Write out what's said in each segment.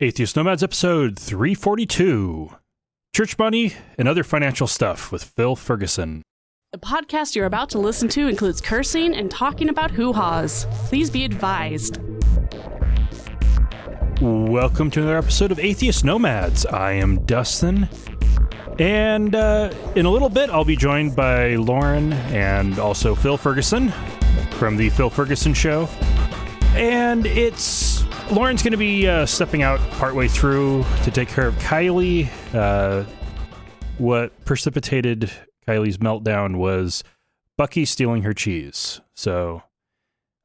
Atheist Nomads episode 342. Church money and other financial stuff with Phil Ferguson. The podcast you're about to listen to includes cursing and talking about hoo-haws. Please be advised. Welcome to another episode of Atheist Nomads. I am Dustin. And in a little bit, I'll be joined by Lauren and also Phil Ferguson from the Phil Ferguson Show. And Lauren's going to be stepping out partway through to take care of Kylie. What precipitated Kylie's meltdown was Bucky stealing her cheese. So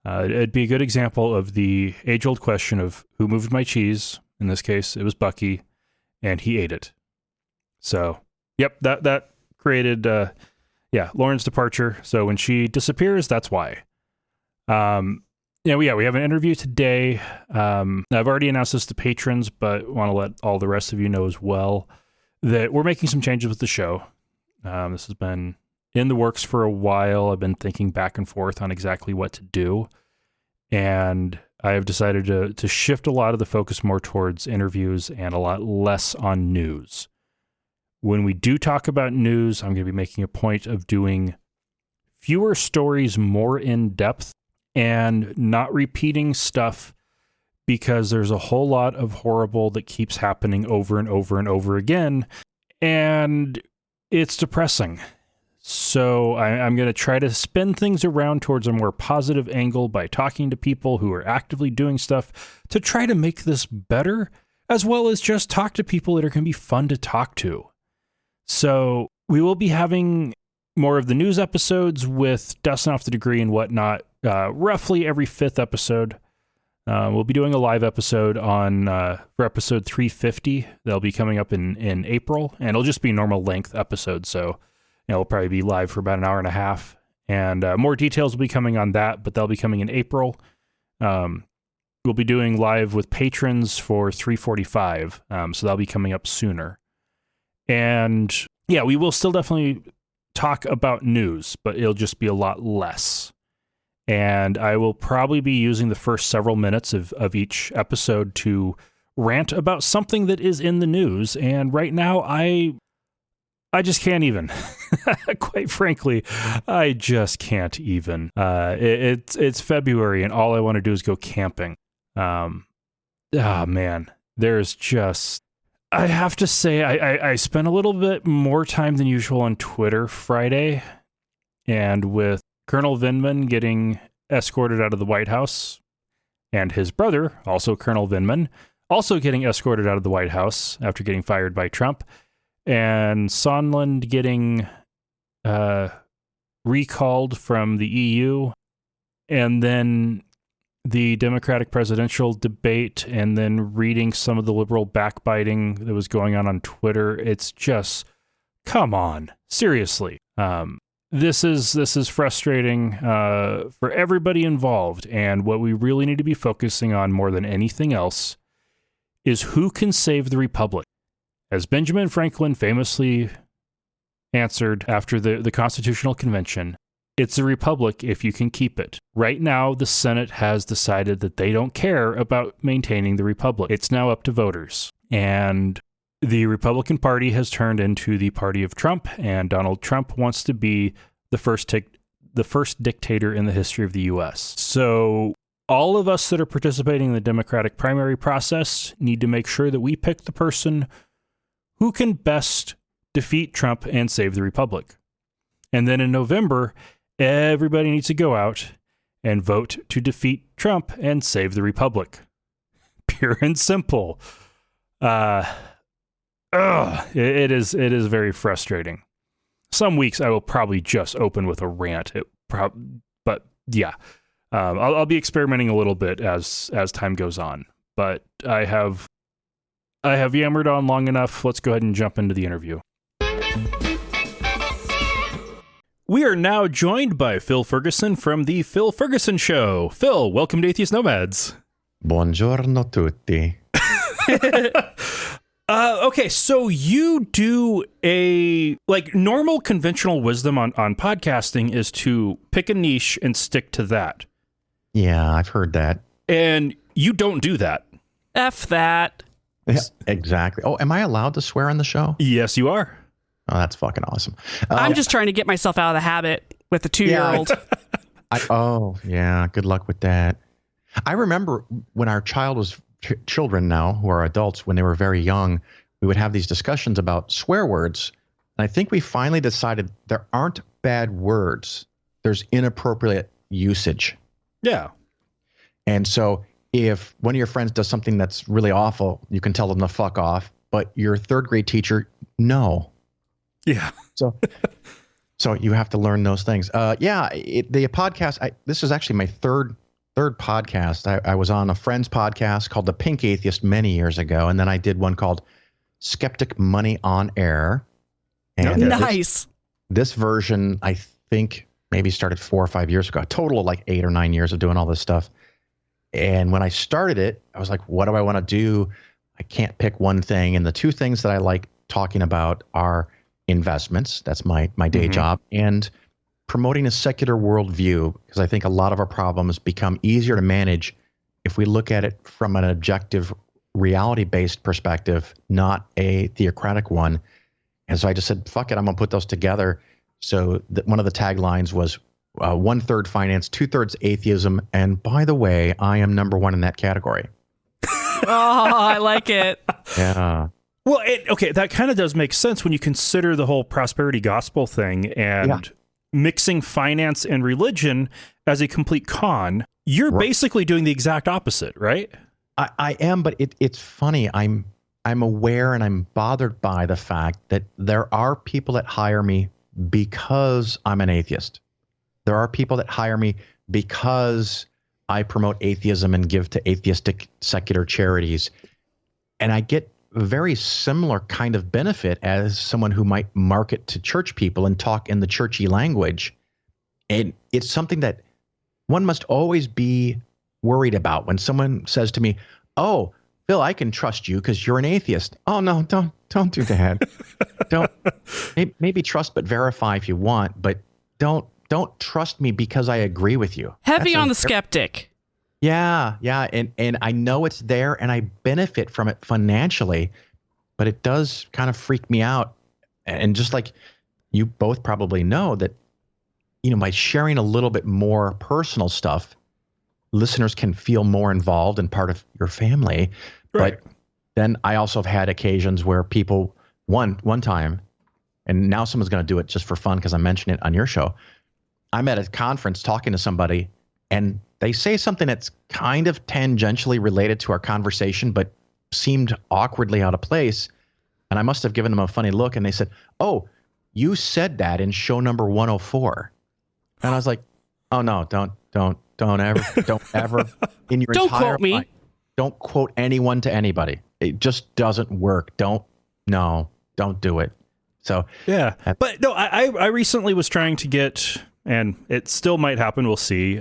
it'd be a good example of the age-old question of who moved my cheese. In this case, it was Bucky, and he ate it. So, yep, that created, Lauren's departure. So when she disappears, that's why. We have an interview today. I've already announced this to patrons, but want to let all the rest of you know as well that we're making some changes with the show. This has been in the works for a while. I've been thinking back and forth on exactly what to do. And I have decided to shift a lot of the focus more towards interviews and a lot less on news. When we do talk about news, I'm going to be making a point of doing fewer stories more in depth and not repeating stuff because there's a whole lot of horrible that keeps happening over and over and over again, and it's depressing. So I'm going to try to spin things around towards a more positive angle by talking to people who are actively doing stuff to try to make this better, as well as just talk to people that are going to be fun to talk to. So we will be having more of the news episodes with Dustin Off the Degree and whatnot, roughly every fifth episode. We'll be doing a live episode for episode 350. They'll be coming up in April, and it'll just be normal length episodes. So, it'll probably be live for about an hour and a half, and more details will be coming on that, but they'll be coming in April. We'll be doing live with patrons for 345. So that'll be coming up sooner. And yeah, we will still definitely talk about news, but it'll just be a lot less. And I will probably be using the first several minutes of each episode to rant about something that is in the news. And right now, I just can't even. Quite frankly, I just can't even. It's February, and all I want to do is go camping. Man, there's just... I have to say, I spent a little bit more time than usual on Twitter Friday, and with Colonel Vindman getting escorted out of the White House, and his brother, also Colonel Vindman, also getting escorted out of the White House after getting fired by Trump, and Sondland getting recalled from the EU, and then the Democratic presidential debate, and then reading some of the liberal backbiting that was going on Twitter. It's just, come on, seriously. This is frustrating for everybody involved, and what we really need to be focusing on more than anything else is who can save the Republic. As Benjamin Franklin famously answered after the Constitutional Convention, it's a republic if you can keep it. Right now, the Senate has decided that they don't care about maintaining the republic. It's now up to voters. And the Republican Party has turned into the party of Trump, and Donald Trump wants to be the first dictator in the history of the U.S. So all of us that are participating in the Democratic primary process need to make sure that we pick the person who can best defeat Trump and save the republic. And then in November, everybody needs to go out and vote to defeat Trump and save the republic. Pure and simple. It is very frustrating. Some weeks I will probably just open with a rant. But yeah, I'll be experimenting a little bit as time goes on. But I have yammered on long enough. Let's go ahead and jump into the interview. We are now joined by Phil Ferguson from the Phil Ferguson Show. Phil, welcome to Atheist Nomads. Buongiorno tutti. Okay, so you do normal conventional wisdom on podcasting is to pick a niche and stick to that. Yeah, I've heard that. And you don't do that. F that. Yeah, exactly. Oh, am I allowed to swear on the show? Yes, you are. Oh, that's fucking awesome. I'm just trying to get myself out of the habit with the 2-year-old. Oh, yeah. Good luck with that. I remember when our child was children now, who are adults, when they were very young, we would have these discussions about swear words. And I think we finally decided there aren't bad words. There's inappropriate usage. Yeah. And so if one of your friends does something that's really awful, you can tell them to fuck off. But your third grade teacher, no. Yeah. So you have to learn those things. The podcast, this is actually my third podcast. I was on a friend's podcast called The Pink Atheist many years ago. And then I did one called Skeptic Money on Air. And nice. This version, I think, maybe started 4 or 5 years ago. A total of like 8 or 9 years of doing all this stuff. And when I started it, I was like, what do I want to do? I can't pick one thing. And the two things that I like talking about are investments. That's my day job. And promoting a secular worldview, because I think a lot of our problems become easier to manage if we look at it from an objective, reality-based perspective, not a theocratic one. And so I just said, fuck it, I'm going to put those together. So one of the taglines was 1/3 finance, 2/3 atheism. And by the way, I am number one in that category. Oh, I like it. Yeah. Well, okay, that kind of does make sense when you consider the whole prosperity gospel thing and mixing finance and religion as a complete con. You're basically doing the exact opposite, right? I am, but it's funny. I'm aware and I'm bothered by the fact that there are people that hire me because I'm an atheist. There are people that hire me because I promote atheism and give to atheistic secular charities. And I get a very similar kind of benefit as someone who might market to church people and talk in the churchy language. And it's something that one must always be worried about when someone says to me, oh, Phil, I can trust you because you're an atheist. Oh, no, don't do that. Don't maybe trust but verify if you want, but don't trust me because I agree with you. Heavy on the skeptic. Yeah. And I know it's there and I benefit from it financially, but it does kind of freak me out. And just like you both probably know that, by sharing a little bit more personal stuff, listeners can feel more involved and part of your family. Right. But then I also have had occasions where people, one time, and now someone's going to do it just for fun because I mentioned it on your show. I'm at a conference talking to somebody and they say something that's kind of tangentially related to our conversation, but seemed awkwardly out of place. And I must have given them a funny look. And they said, oh, you said that in show number 104. And I was like, oh, no, don't ever in your don't entire quote me. life, don't quote anyone to anybody. It just doesn't work. Don't do it. So, yeah. But no, I recently was trying to get, and it still might happen, we'll see,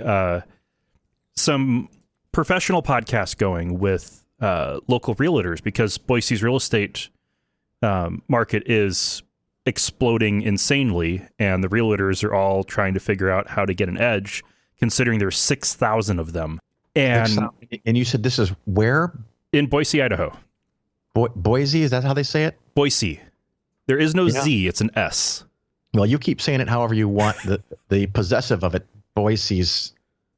some professional podcasts going with local realtors because Boise's real estate market is exploding insanely, and the realtors are all trying to figure out how to get an edge, considering there's 6,000 of them. And you said this is where? In Boise, Idaho. Boise, is that how they say it? Boise. There is no Z, it's an S. Well, you keep saying it however you want. The possessive of it, Boise's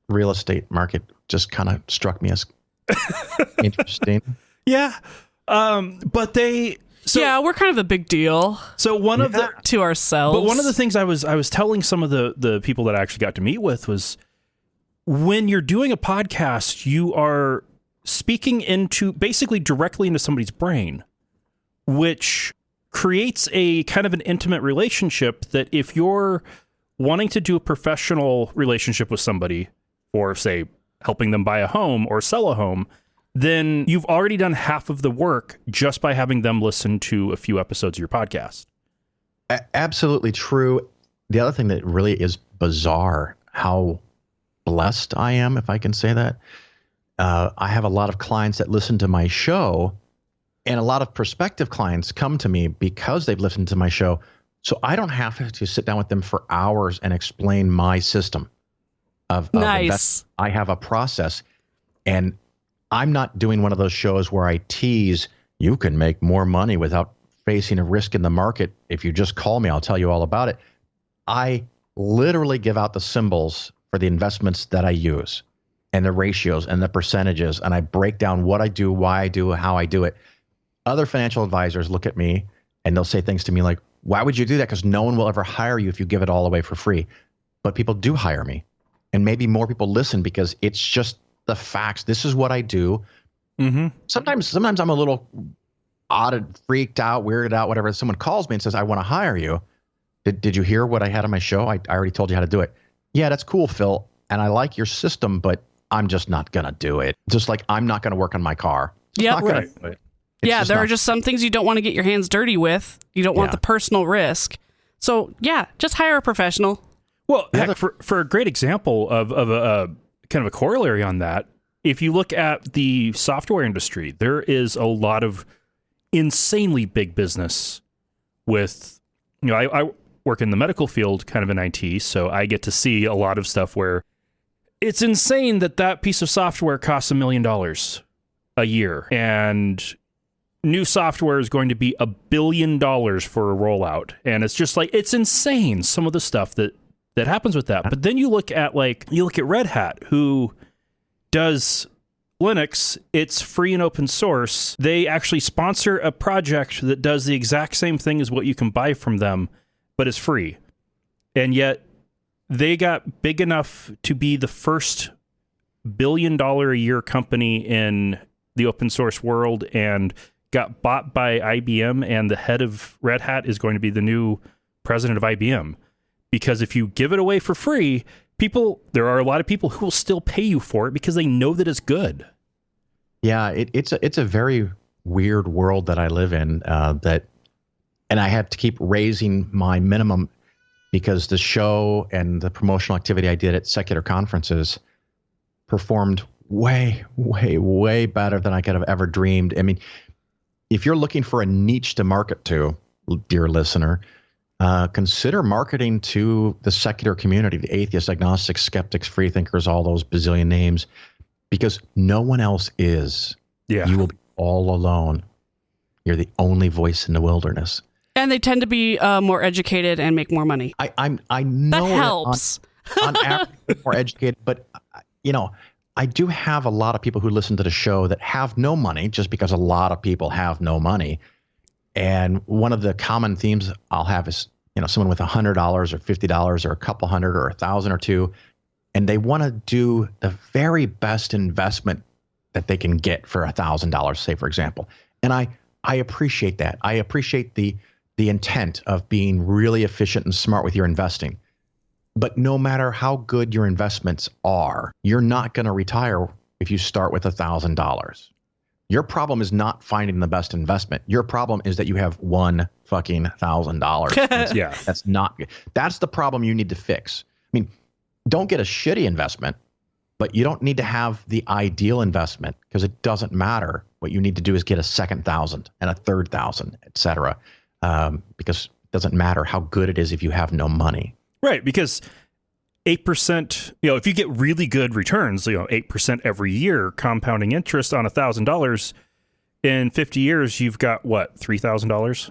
real estate market, just kind of struck me as interesting. Yeah. But they... So, yeah, we're kind of a big deal. So one of the to ourselves. But one of the things I was telling some of the people that I actually got to meet with was when you're doing a podcast, you are speaking into basically directly into somebody's brain, which creates a kind of an intimate relationship that if you're wanting to do a professional relationship with somebody or say helping them buy a home or sell a home, then you've already done half of the work just by having them listen to a few episodes of your podcast. Absolutely true. The other thing that really is bizarre, how blessed I am, if I can say that. I have a lot of clients that listen to my show, and a lot of prospective clients come to me because they've listened to my show. So I don't have to sit down with them for hours and explain my system of nice. I have a process, and I'm not doing one of those shows where I tease, you can make more money without facing a risk in the market. If you just call me, I'll tell you all about it. I literally give out the symbols for the investments that I use and the ratios and the percentages. And I break down what I do, why I do, how I do it. Other financial advisors look at me and they'll say things to me like, why would you do that? Because no one will ever hire you if you give it all away for free. But people do hire me. And maybe more people listen because it's just the facts. This is what I do. Mm-hmm. Sometimes I'm a little odd, freaked out, weirded out, whatever. Someone calls me and says, I want to hire you. Did you hear what I had on my show? I already told you how to do it. Yeah, that's cool, Phil. And I like your system, but I'm just not going to do it. Just like I'm not going to work on my car. Yeah, right. Yeah, there are just some things you don't want to get your hands dirty with. You don't want the personal risk. So, yeah, just hire a professional. Well, heck, for a great example of a kind of a corollary on that, if you look at the software industry, there is a lot of insanely big business with, I work in the medical field kind of in IT, so I get to see a lot of stuff where it's insane that piece of software costs $1 million a year, and new software is going to be $1 billion for a rollout. And it's just like, it's insane, some of the stuff that happens with that. But then you look at Red Hat, who does Linux. It's free and open source. They actually sponsor a project that does the exact same thing as what you can buy from them, but it's free. And yet they got big enough to be the first $1 billion a year company in the open source world and got bought by IBM, and the head of Red Hat is going to be the new president of IBM. Because if you give it away for free, there are a lot of people who will still pay you for it because they know that it's good. Yeah, it's a very weird world that I live in, and I have to keep raising my minimum because the show and the promotional activity I did at secular conferences performed way, way, way better than I could have ever dreamed. I mean, if you're looking for a niche to market to, dear listener, consider marketing to the secular community, the atheists, agnostics, skeptics, freethinkers, all those bazillion names, because no one else is. Yeah. You will be all alone. You're the only voice in the wilderness. And they tend to be more educated and make more money. I know that helps. On average, more educated, but I do have a lot of people who listen to the show that have no money, just because a lot of people have no money. And one of the common themes I'll have is, someone with $100 or $50 or a couple hundred or $1,000 or $2,000, and they want to do the very best investment that they can get for $1,000, say, for example. And I appreciate that. I appreciate the intent of being really efficient and smart with your investing. But no matter how good your investments are, you're not going to retire if you start with $1,000. Your problem is not finding the best investment. Your problem is that you have one fucking $1,000. Yeah. That's not good. That's the problem you need to fix. I mean, don't get a shitty investment, but you don't need to have the ideal investment because it doesn't matter. What you need to do is get a second $1,000 and a third $1,000, et cetera, because it doesn't matter how good it is if you have no money. Right, because 8%, if you get really good returns, 8% every year, compounding interest on $1,000, in 50 years, you've got what, $3,000?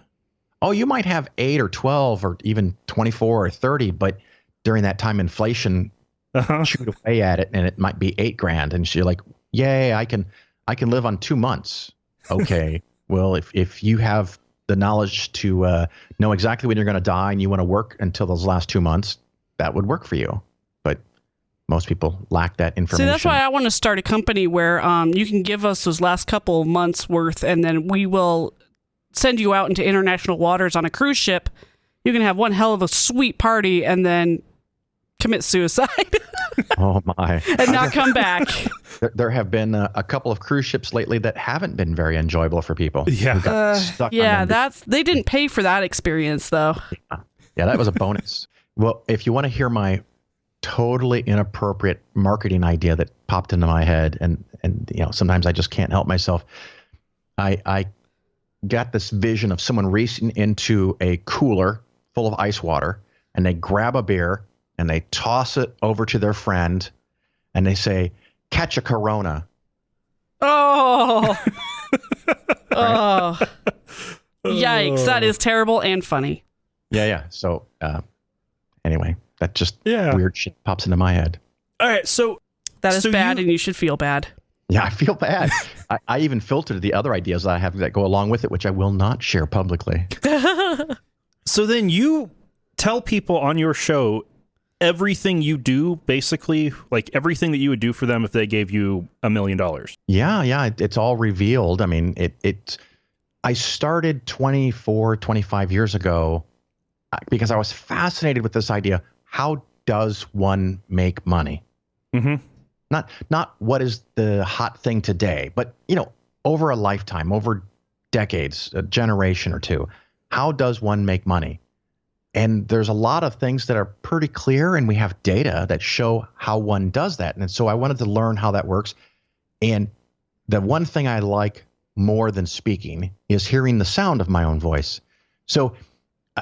Oh, you might have 8 or 12 or even 24 or 30, but during that time, inflation chewed away at it, and it might be $8,000, and you're like, yay, I can live on 2 months. Okay, well, if you have the knowledge to know exactly when you're going to die and you want to work until those last 2 months, that would work for you. But most people lack that information. See, that's why I want to start a company where you can give us those last couple of months worth, and then we will send you out into international waters on a cruise ship. You can have one hell of a sweet party and then commit suicide. Oh, my. And not come back. There have been a couple of cruise ships lately that haven't been very enjoyable for people. Yeah. They didn't pay for that experience, though. Yeah, that was a bonus. Well, if you want to hear my totally inappropriate marketing idea that popped into my head, and sometimes I just can't help myself, I got this vision of someone reaching into a cooler full of ice water, and they grab a beer, and they toss it over to their friend, and they say, catch a Corona. Oh. Oh, yikes! That is terrible and funny. Yeah. So anyway, that just Yeah. weird shit pops into my head. All right, so That is bad, and you should feel bad. Yeah, I feel bad. I even filtered the other ideas that I have that go along with it, which I will not share publicly. So then you tell people on your show everything you do, basically, like everything that you would do for them if they gave you $1 million. Yeah, it's all revealed. I mean, I started 25 years ago because I was fascinated with this idea. How does one make money? Mm-hmm. Not what is the hot thing today, but, over a lifetime, over decades, a generation or two, how does one make money? And there's a lot of things that are pretty clear, and we have data that show how one does that. And so I wanted to learn how that works. And the one thing I like more than speaking is hearing the sound of my own voice. So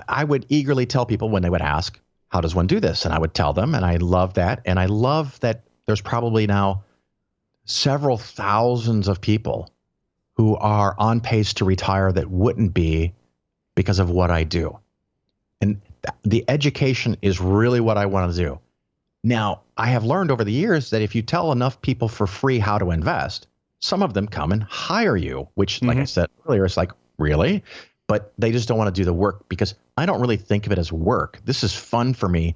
I would eagerly tell people when they would ask, how does one do this? And I would tell them, and I love that. And I love that there's probably now several thousands of people who are on pace to retire that wouldn't be because of what I do. And the education is really what I want to do. Now, I have learned over the years that if you tell enough people for free how to invest, some of them come and hire you, which, like I said earlier, it's like, really? But they just don't want to do the work because I don't really think of it as work. This is fun for me.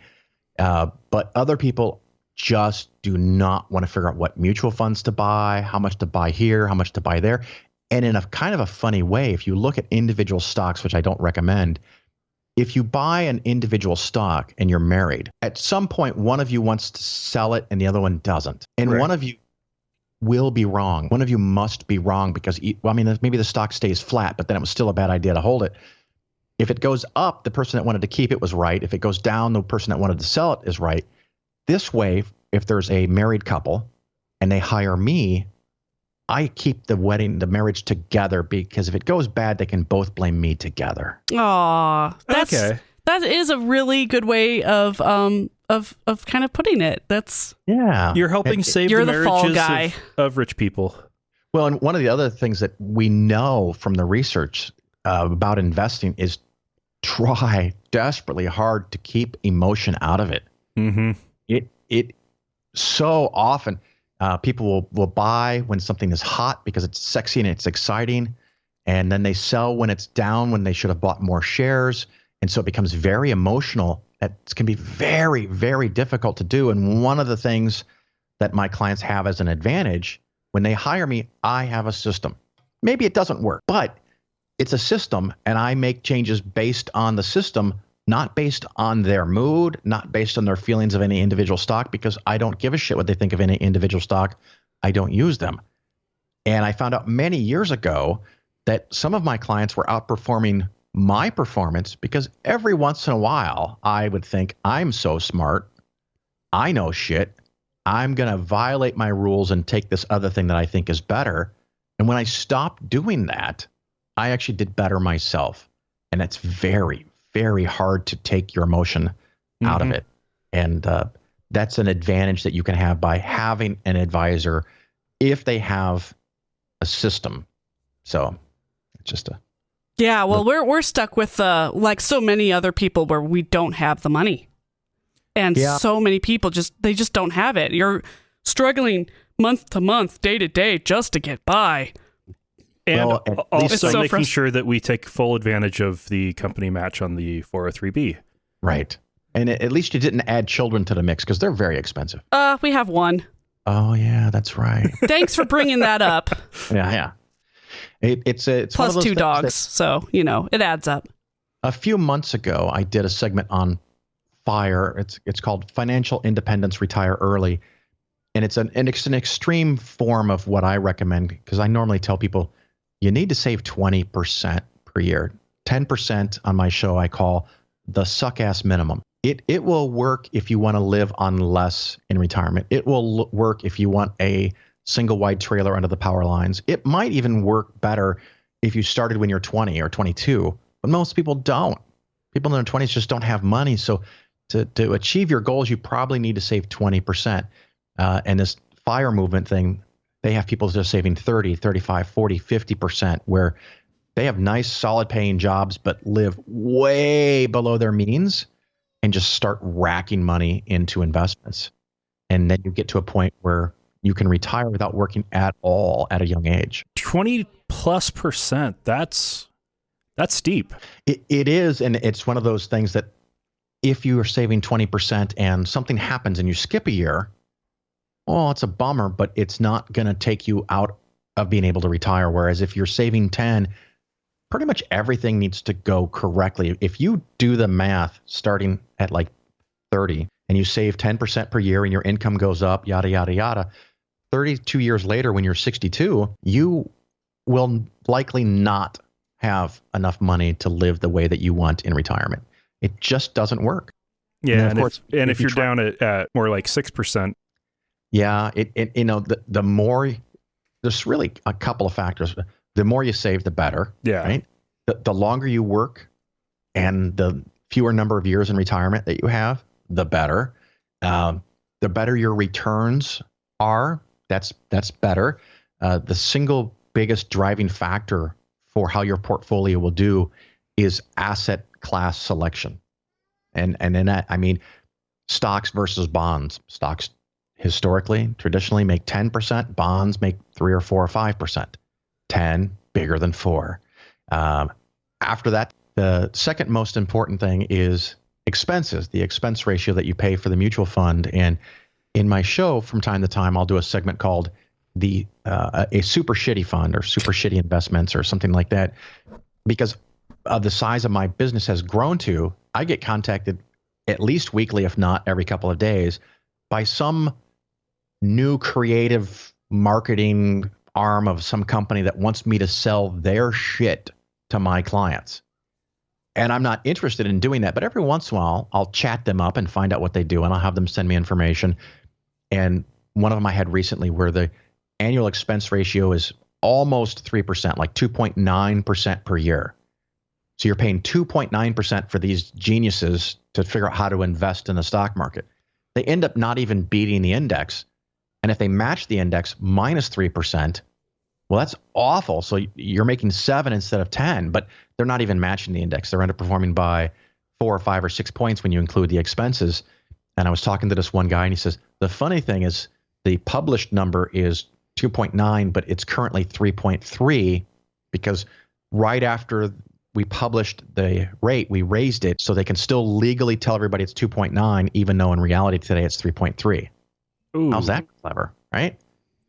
But other people just do not want to figure out what mutual funds to buy, how much to buy here, how much to buy there. And in a kind of a funny way, if you look at individual stocks, which I don't recommend, if you buy an individual stock and you're married, at some point, one of you wants to sell it and the other one doesn't. And one of you will be wrong. One of you must be wrong because, maybe the stock stays flat, but then it was still a bad idea to hold it. If it goes up, the person that wanted to keep it was right. If it goes down, the person that wanted to sell it is right. This way, if there's a married couple and they hire me, I keep the marriage together because if it goes bad, they can both blame me together. Aw, that is a really good way of kind of putting it. You're helping save the marriages of rich people. Well, and one of the other things that we know from the research about investing is try desperately hard to keep emotion out of it. Mm-hmm. It so often people will buy when something is hot because it's sexy and it's exciting, and then they sell when it's down when they should have bought more shares, and so it becomes very emotional. That can be very, very difficult to do. And one of the things that my clients have as an advantage when they hire me, I have a system. Maybe it doesn't work, but it's a system, and I make changes based on the system, not based on their mood, not based on their feelings of any individual stock, because I don't give a shit what they think of any individual stock. I don't use them. And I found out many years ago that some of my clients were outperforming my performance because every once in a while I would think, I'm so smart, I know shit, I'm going to violate my rules and take this other thing that I think is better. And when I stopped doing that, I actually did better myself. And that's very, very hard to take your emotion out of it. And that's an advantage that you can have by having an advisor if they have a system. So it's just a... Yeah, well, we're stuck with like so many other people where we don't have the money. And so many people just don't have it. You're struggling month to month, day to day just to get by. And also making sure that we take full advantage of the company match on the 403B. Right. And at least you didn't add children to the mix because they're very expensive. We have one. Oh, yeah, that's right. Thanks for bringing that up. Yeah. It's plus one of those 2 dogs. So, it adds up. A few months ago, I did a segment on FIRE. It's called Financial Independence Retire Early. And it's an extreme form of what I recommend because I normally tell people, you need to save 20% per year. 10% on my show I call the suck-ass minimum. It will work if you want to live on less in retirement. It will work if you want a single wide trailer under the power lines. It might even work better if you started when you're 20 or 22, but most people don't. People in their 20s just don't have money. So to achieve your goals, you probably need to save 20%. And this FIRE movement thing They have people just saving 30, 35, 40, 50%, where they have nice, solid paying jobs, but live way below their means and just start racking money into investments. And then you get to a point where you can retire without working at all at a young age. 20+%. That's steep. It is. And it's one of those things that if you are saving 20% and something happens and you skip a year, well, it's a bummer, but it's not going to take you out of being able to retire. Whereas if you're saving 10, pretty much everything needs to go correctly. If you do the math starting at like 30 and you save 10% per year and your income goes up, yada, yada, yada, 32 years later, when you're 62, you will likely not have enough money to live the way that you want in retirement. It just doesn't work. Yeah. And if you're down at more like 6%. Yeah. The more, there's really a couple of factors. The more you save, the better. Yeah. Right. The longer you work and the fewer number of years in retirement that you have, the better. The better your returns are. That's better. The single biggest driving factor for how your portfolio will do is asset class selection. And in that, I mean, stocks versus bonds. Stocks historically, traditionally make 10%. Bonds make 3 or 4 or 5%. 10 bigger than 4. After that, the second most important thing is expenses, the expense ratio that you pay for the mutual fund. And in my show, from time to time, I'll do a segment called a super shitty fund or super shitty investments or something like that. Because of the size of my business has grown to, I get contacted at least weekly, if not every couple of days, by some new creative marketing arm of some company that wants me to sell their shit to my clients. And I'm not interested in doing that, but every once in a while, I'll chat them up and find out what they do, and I'll have them send me information. And one of them I had recently where the annual expense ratio is almost 3%, like 2.9% per year. So you're paying 2.9% for these geniuses to figure out how to invest in the stock market. They end up not even beating the index. And if they match the index minus 3%, well, that's awful. So you're making 7 instead of 10, but they're not even matching the index. They're underperforming by 4 or 5 or 6 points when you include the expenses. And I was talking to this one guy, and he says, the funny thing is the published number is 2.9, but it's currently 3.3 because right after we published the rate, we raised it so they can still legally tell everybody it's 2.9, even though in reality today it's 3.3. Ooh. How's that clever, right?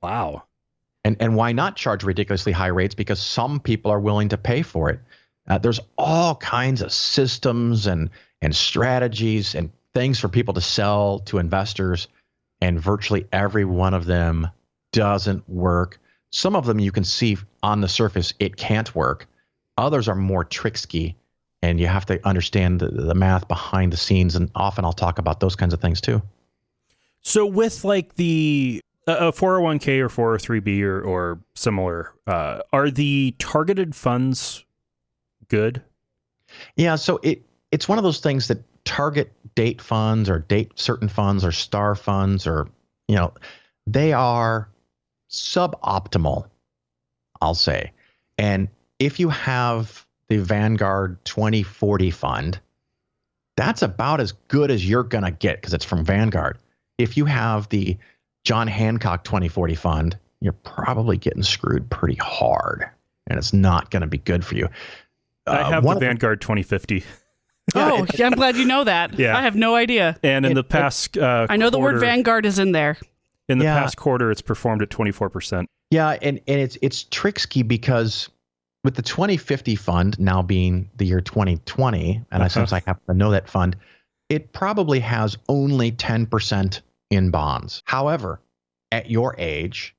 Wow. And why not charge ridiculously high rates? Because some people are willing to pay for it. There's all kinds of systems and strategies and things for people to sell to investors, and virtually every one of them doesn't work. Some of them you can see on the surface it can't work. Others are more tricksy, and you have to understand the math behind the scenes, and often I'll talk about those kinds of things too. So with like the a 401k or 403b or similar, are the targeted funds good? Yeah, so it's one of those things that target date funds or date certain funds or star funds, or they are suboptimal, I'll say. And if you have the Vanguard 2040 fund, that's about as good as you're going to get because it's from Vanguard. If you have the John Hancock 2040 fund, you're probably getting screwed pretty hard, and it's not going to be good for you. I have the Vanguard 2050. Oh, I'm glad you know that. Yeah. I have no idea. And in the past I know the word Vanguard is in there. In the past quarter, it's performed at 24%. Yeah, and it's tricky because with the 2050 fund now being the year 2020, and since I happen to know that fund, it probably has only 10% in bonds. However, at your age,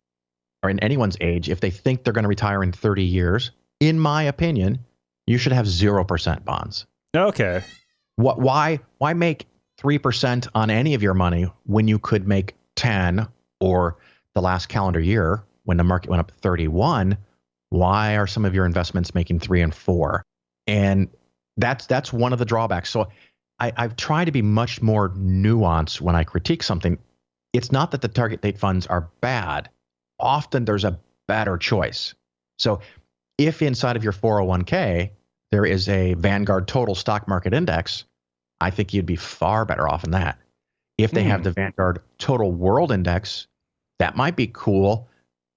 or in anyone's age, if they think they're going to retire in 30 years, in my opinion, you should have 0% bonds. Okay. Why make 3% on any of your money when you could make 10, or the last calendar year when the market went up 31? Why are some of your investments making 3 and 4? And that's one of the drawbacks. So I've tried to be much more nuanced when I critique something. It's not that the target date funds are bad. often there's a better choice. So if inside of your 401k, there is a Vanguard Total Stock Market Index, I think you'd be far better off in that. If they have the Vanguard Total World Index, that might be cool.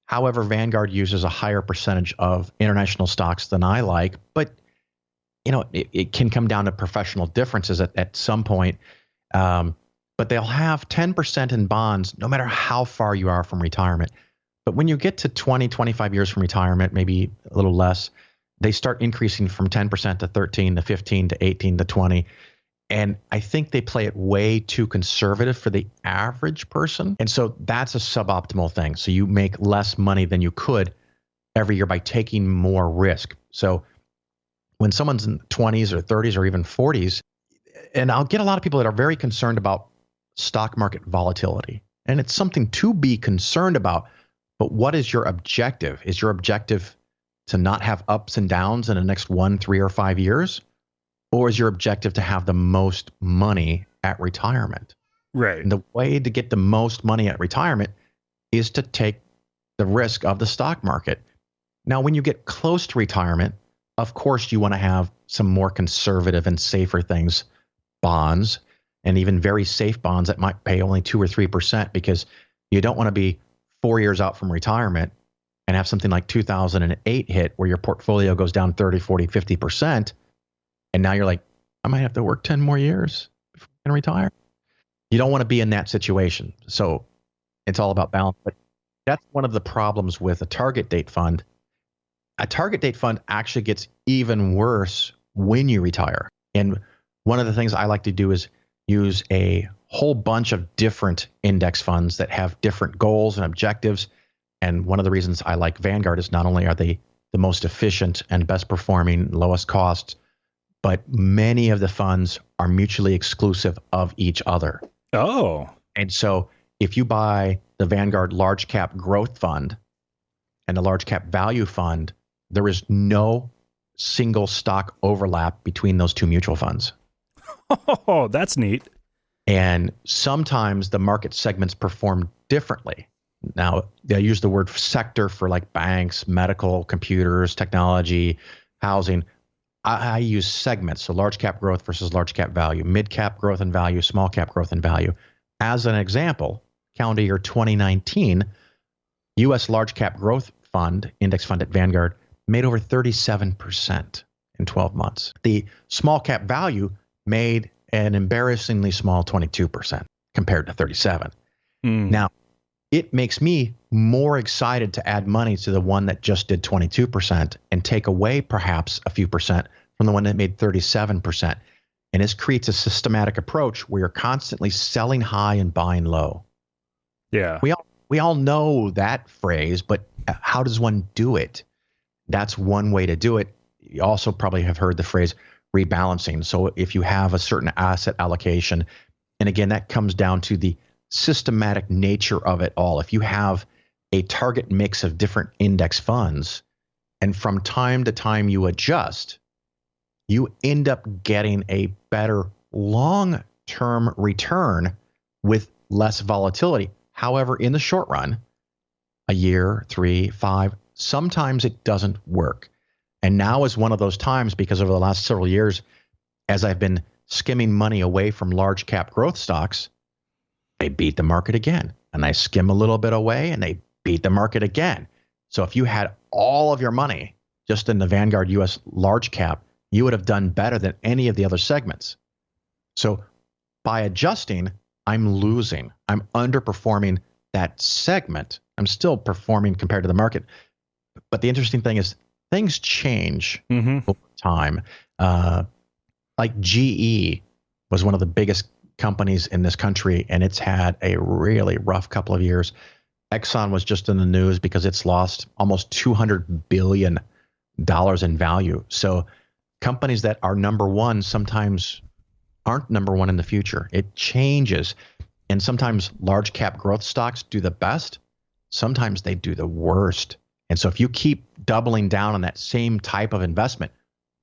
However, Vanguard uses a higher percentage of international stocks than I like, but it can come down to professional differences at some point. But they'll have 10% in bonds no matter how far you are from retirement. But when you get to 20, 25 years from retirement, maybe a little less, they start increasing from 10% to 13 to 15 to 18 to 20. And I think they play it way too conservative for the average person. And so that's a suboptimal thing. So you make less money than you could every year by taking more risk. So when someone's in 20s or 30s or even 40s, and I'll get a lot of people that are very concerned about stock market volatility. And it's something to be concerned about. But what is your objective? Is your objective to not have ups and downs in the next 1, 3, or 5 years? Or is your objective to have the most money at retirement? Right. And the way to get the most money at retirement is to take the risk of the stock market. Now, when you get close to retirement, of course, you want to have some more conservative and safer things, bonds, and even very safe bonds that might pay only 2 or 3%, because you don't want to be 4 years out from retirement and have something like 2008 hit where your portfolio goes down 30, 40, 50%. And now you're like, I might have to work 10 more years before I can retire. You don't want to be in that situation. So it's all about balance. But that's one of the problems with a target date fund. A target date fund actually gets even worse when you retire. And one of the things I like to do is use a whole bunch of different index funds that have different goals and objectives. And one of the reasons I like Vanguard is not only are they the most efficient and best performing, lowest cost, but many of the funds are mutually exclusive of each other. Oh. And so if you buy the Vanguard Large Cap Growth Fund and the Large Cap Value Fund, there is no single stock overlap between those two mutual funds. Oh, that's neat. And sometimes the market segments perform differently. Now, they use the word sector for like banks, medical, computers, technology, housing. I use segments, so large cap growth versus large cap value, mid cap growth and value, small cap growth and value. As an example, calendar year 2019, U.S. large cap growth fund, index fund at Vanguard, made over 37% in 12 months. The small cap value made an embarrassingly small 22% compared to 37. Now, it makes me more excited to add money to the one that just did 22% and take away perhaps a few percent from the one that made 37%. And this creates a systematic approach where you're constantly selling high and buying low. Yeah. We all know that phrase, but how does one do it? That's one way to do it. You also probably have heard the phrase rebalancing. So if you have a certain asset allocation, and again, that comes down to the systematic nature of it all. If you have a target mix of different index funds, and from time to time you adjust, you end up getting a better long-term return with less volatility. However, in the short run, a year, 3, 5, sometimes it doesn't work. And now is one of those times, because over the last several years, as I've been skimming money away from large cap growth stocks, they beat the market again. And I skim a little bit away and they beat the market again. So if you had all of your money just in the Vanguard US large cap, you would have done better than any of the other segments. So by adjusting, I'm losing. I'm underperforming that segment. I'm still performing compared to the market. But the interesting thing is things change over time. Like GE was one of the biggest companies in this country, and it's had a really rough couple of years. Exxon was just in the news because it's lost almost $200 billion in value. So companies that are number one sometimes aren't number one in the future. It changes. And sometimes large cap growth stocks do the best. Sometimes they do the worst. And so if you keep doubling down on that same type of investment,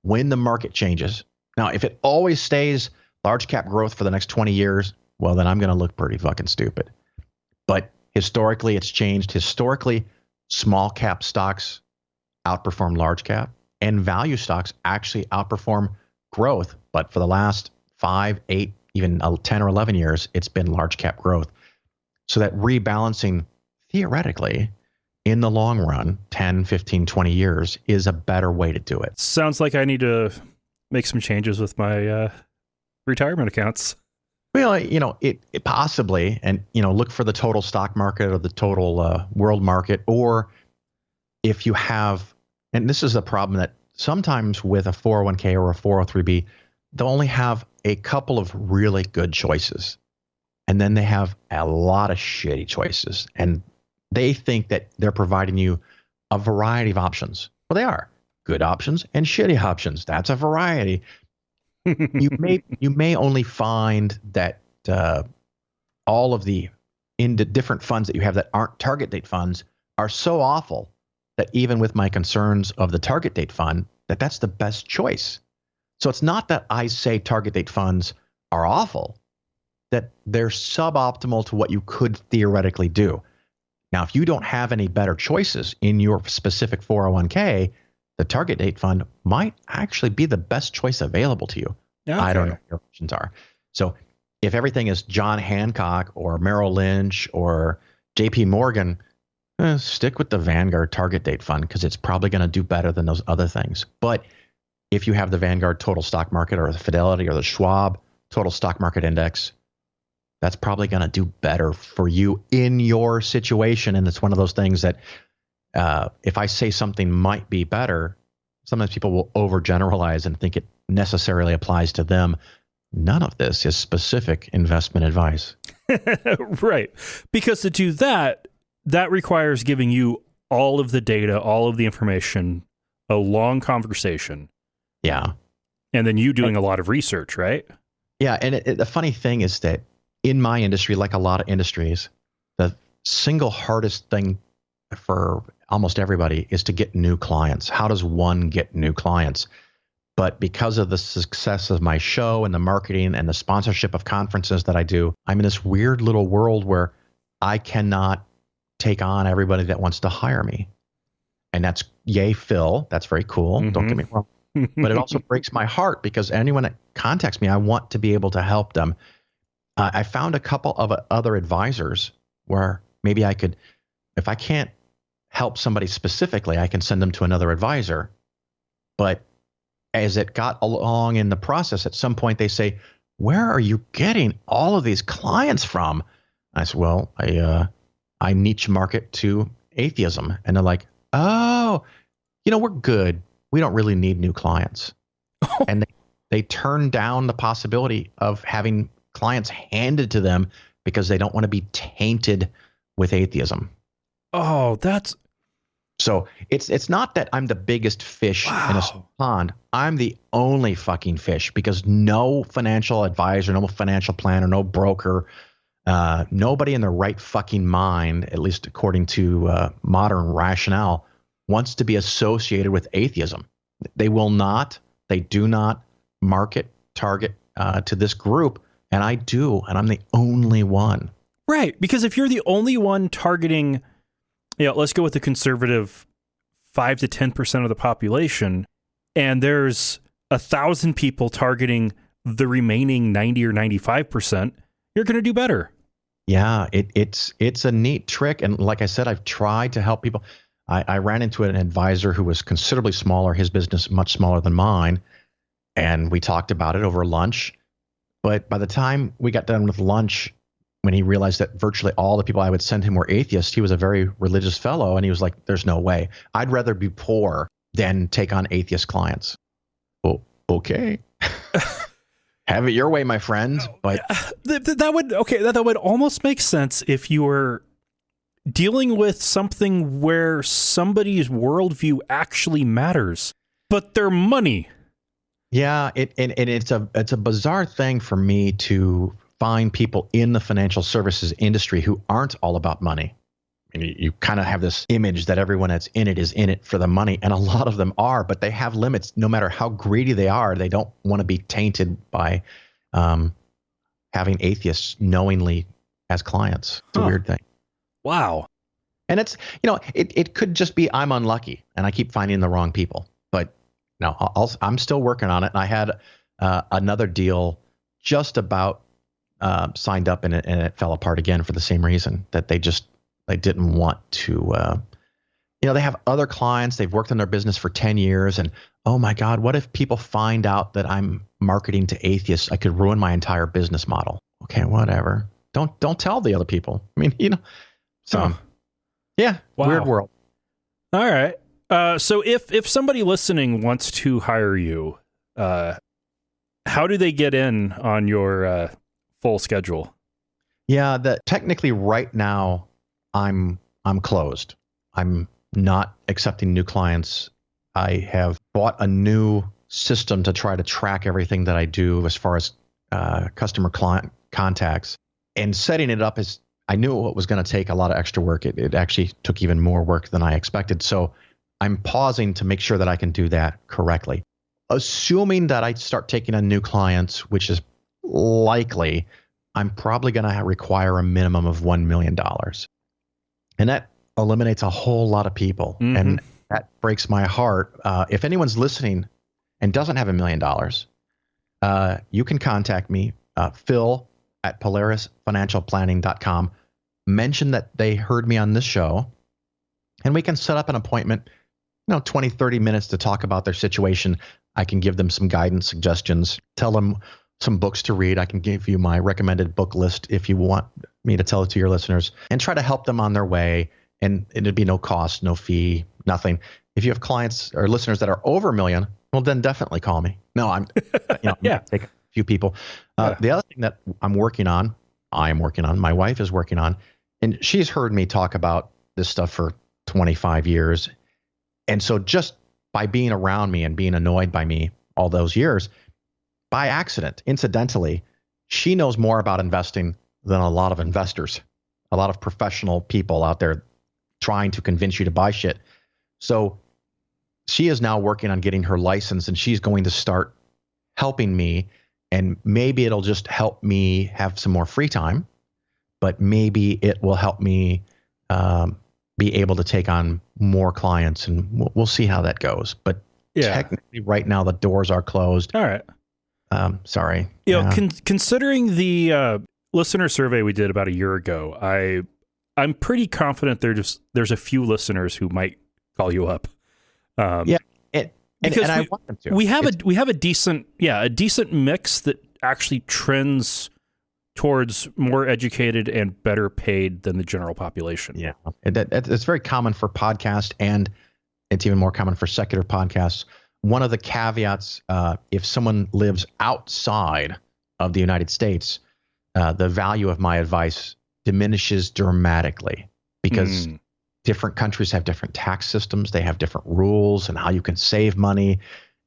when the market changes, now if it always stays large cap growth for the next 20 years, well, then I'm going to look pretty fucking stupid. But Historically, it's changed. Historically, small cap stocks outperform large cap, and value stocks actually outperform growth. But for the last 5, 8, even 10 or 11 years, it's been large cap growth. So that rebalancing, theoretically, in the long run, 10, 15, 20 years, is a better way to do it. Sounds like I need to make some changes with my retirement accounts. Well, it possibly, and, look for the total stock market or the total world market, or if you have, and this is a problem that sometimes with a 401k or a 403b, they'll only have a couple of really good choices. And then they have a lot of shitty choices. And they think that they're providing you a variety of options. Well, they are good options and shitty options. That's a variety. You may only find that all of the different funds that you have that aren't target date funds are so awful that even with my concerns of the target date fund, that's the best choice. So it's not that I say target date funds are awful, that they're suboptimal to what you could theoretically do. Now, if you don't have any better choices in your specific 401k, the target date fund might actually be the best choice available to you. Okay. I don't know what your options are. So if everything is John Hancock or Merrill Lynch or JP Morgan, stick with the Vanguard target date fund because it's probably going to do better than those other things. But if you have the Vanguard total stock market or the Fidelity or the Schwab total stock market index, that's probably going to do better for you in your situation. And it's one of those things that if I say something might be better, sometimes people will overgeneralize and think it necessarily applies to them. None of this is specific investment advice. Right. Because to do that requires giving you all of the data, all of the information, a long conversation. Yeah. And then you doing a lot of research, right? Yeah. And the funny thing is that in my industry, like a lot of industries, the single hardest thing for almost everybody is to get new clients. How does one get new clients? But because of the success of my show and the marketing and the sponsorship of conferences that I do, I'm in this weird little world where I cannot take on everybody that wants to hire me. And that's yay, Phil. That's very cool. Mm-hmm. Don't get me wrong. But it also breaks my heart because anyone that contacts me, I want to be able to help them. I found a couple of other advisors where maybe I could, if I can't help somebody specifically, I can send them to another advisor. But as it got along in the process, at some point they say, where are you getting all of these clients from? I said, well, I niche market to atheism. And they're like, oh, we're good. We don't really need new clients. And they turn down the possibility of having clients handed to them because they don't want to be tainted with atheism. Oh, that's... So it's not that I'm the biggest fish in a small pond. I'm the only fucking fish because no financial advisor, no financial planner, no broker, nobody in their right fucking mind, at least according to modern rationale, wants to be associated with atheism. They do not target to this group. And I do, and I'm the only one. Right, because if you're the only one targeting, let's go with the conservative 5 to 10% of the population, and there's 1,000 people targeting the remaining 90 or 95%, you're going to do better. Yeah, it's a neat trick. And like I said, I've tried to help people. I ran into an advisor who was considerably smaller, his business much smaller than mine, and we talked about it over lunch. But by the time we got done with lunch, when he realized that virtually all the people I would send him were atheists, he was a very religious fellow. And he was like, there's no way. I'd rather be poor than take on atheist clients. Well, okay. Have it your way, my friend. But that would almost make sense if you were dealing with something where somebody's worldview actually matters, but their money. Yeah, it's a bizarre thing for me to find people in the financial services industry who aren't all about money. I mean, you kind of have this image that everyone that's in it is in it for the money, and a lot of them are, but they have limits. No matter how greedy they are, they don't want to be tainted by having atheists knowingly as clients. It's a weird thing. Wow. And it's, it could just be I'm unlucky and I keep finding the wrong people. But no, I'm still working on it. And I had another deal just about signed up and it fell apart again for the same reason, that they didn't want to, they have other clients. They've worked on their business for 10 years. And, oh my God, what if people find out that I'm marketing to atheists? I could ruin my entire business model. Okay, whatever. Don't tell the other people. I mean, so yeah, wow. Weird world. All right. So if somebody listening wants to hire you, how do they get in on your full schedule? Yeah, technically right now I'm closed. I'm not accepting new clients. I have bought a new system to try to track everything that I do as far as customer client contacts, and setting it up is, I knew it was going to take a lot of extra work. It actually took even more work than I expected. So I'm pausing to make sure that I can do that correctly. Assuming that I start taking on new clients, which is likely, I'm probably going to require a minimum of $1 million. And that eliminates a whole lot of people. Mm-hmm. And that breaks my heart. If anyone's listening and doesn't have $1 million, you can contact me, Phil at PolarisFinancialPlanning.com. Mention that they heard me on this show, and we can set up an appointment, 20, 30 minutes to talk about their situation. I can give them some guidance, suggestions, tell them some books to read. I can give you my recommended book list if you want me to tell it to your listeners, and try to help them on their way. And it'd be no cost, no fee, nothing. If you have clients or listeners that are over $1 million, well, then definitely call me. No, I'm take a few people. The other thing that I am working on, my wife is working on, and she's heard me talk about this stuff for 25 years. And so just by being around me and being annoyed by me all those years, by accident, incidentally, she knows more about investing than a lot of investors, a lot of professional people out there trying to convince you to buy shit. So she is now working on getting her license, and she's going to start helping me. And maybe it'll just help me have some more free time, but maybe it will help me be able to take on more clients, and we'll see how that goes. But technically right now the doors are closed. All right. Sorry. Considering the listener survey we did about a year ago, I'm pretty confident there's a few listeners who might call you up. Because I want them to. We have a decent mix that actually trends towards more educated and better paid than the general population. Yeah, it's very common for podcasts, and it's even more common for secular podcasts. One of the caveats, if someone lives outside of the United States, the value of my advice diminishes dramatically, because different countries have different tax systems. They have different rules and how you can save money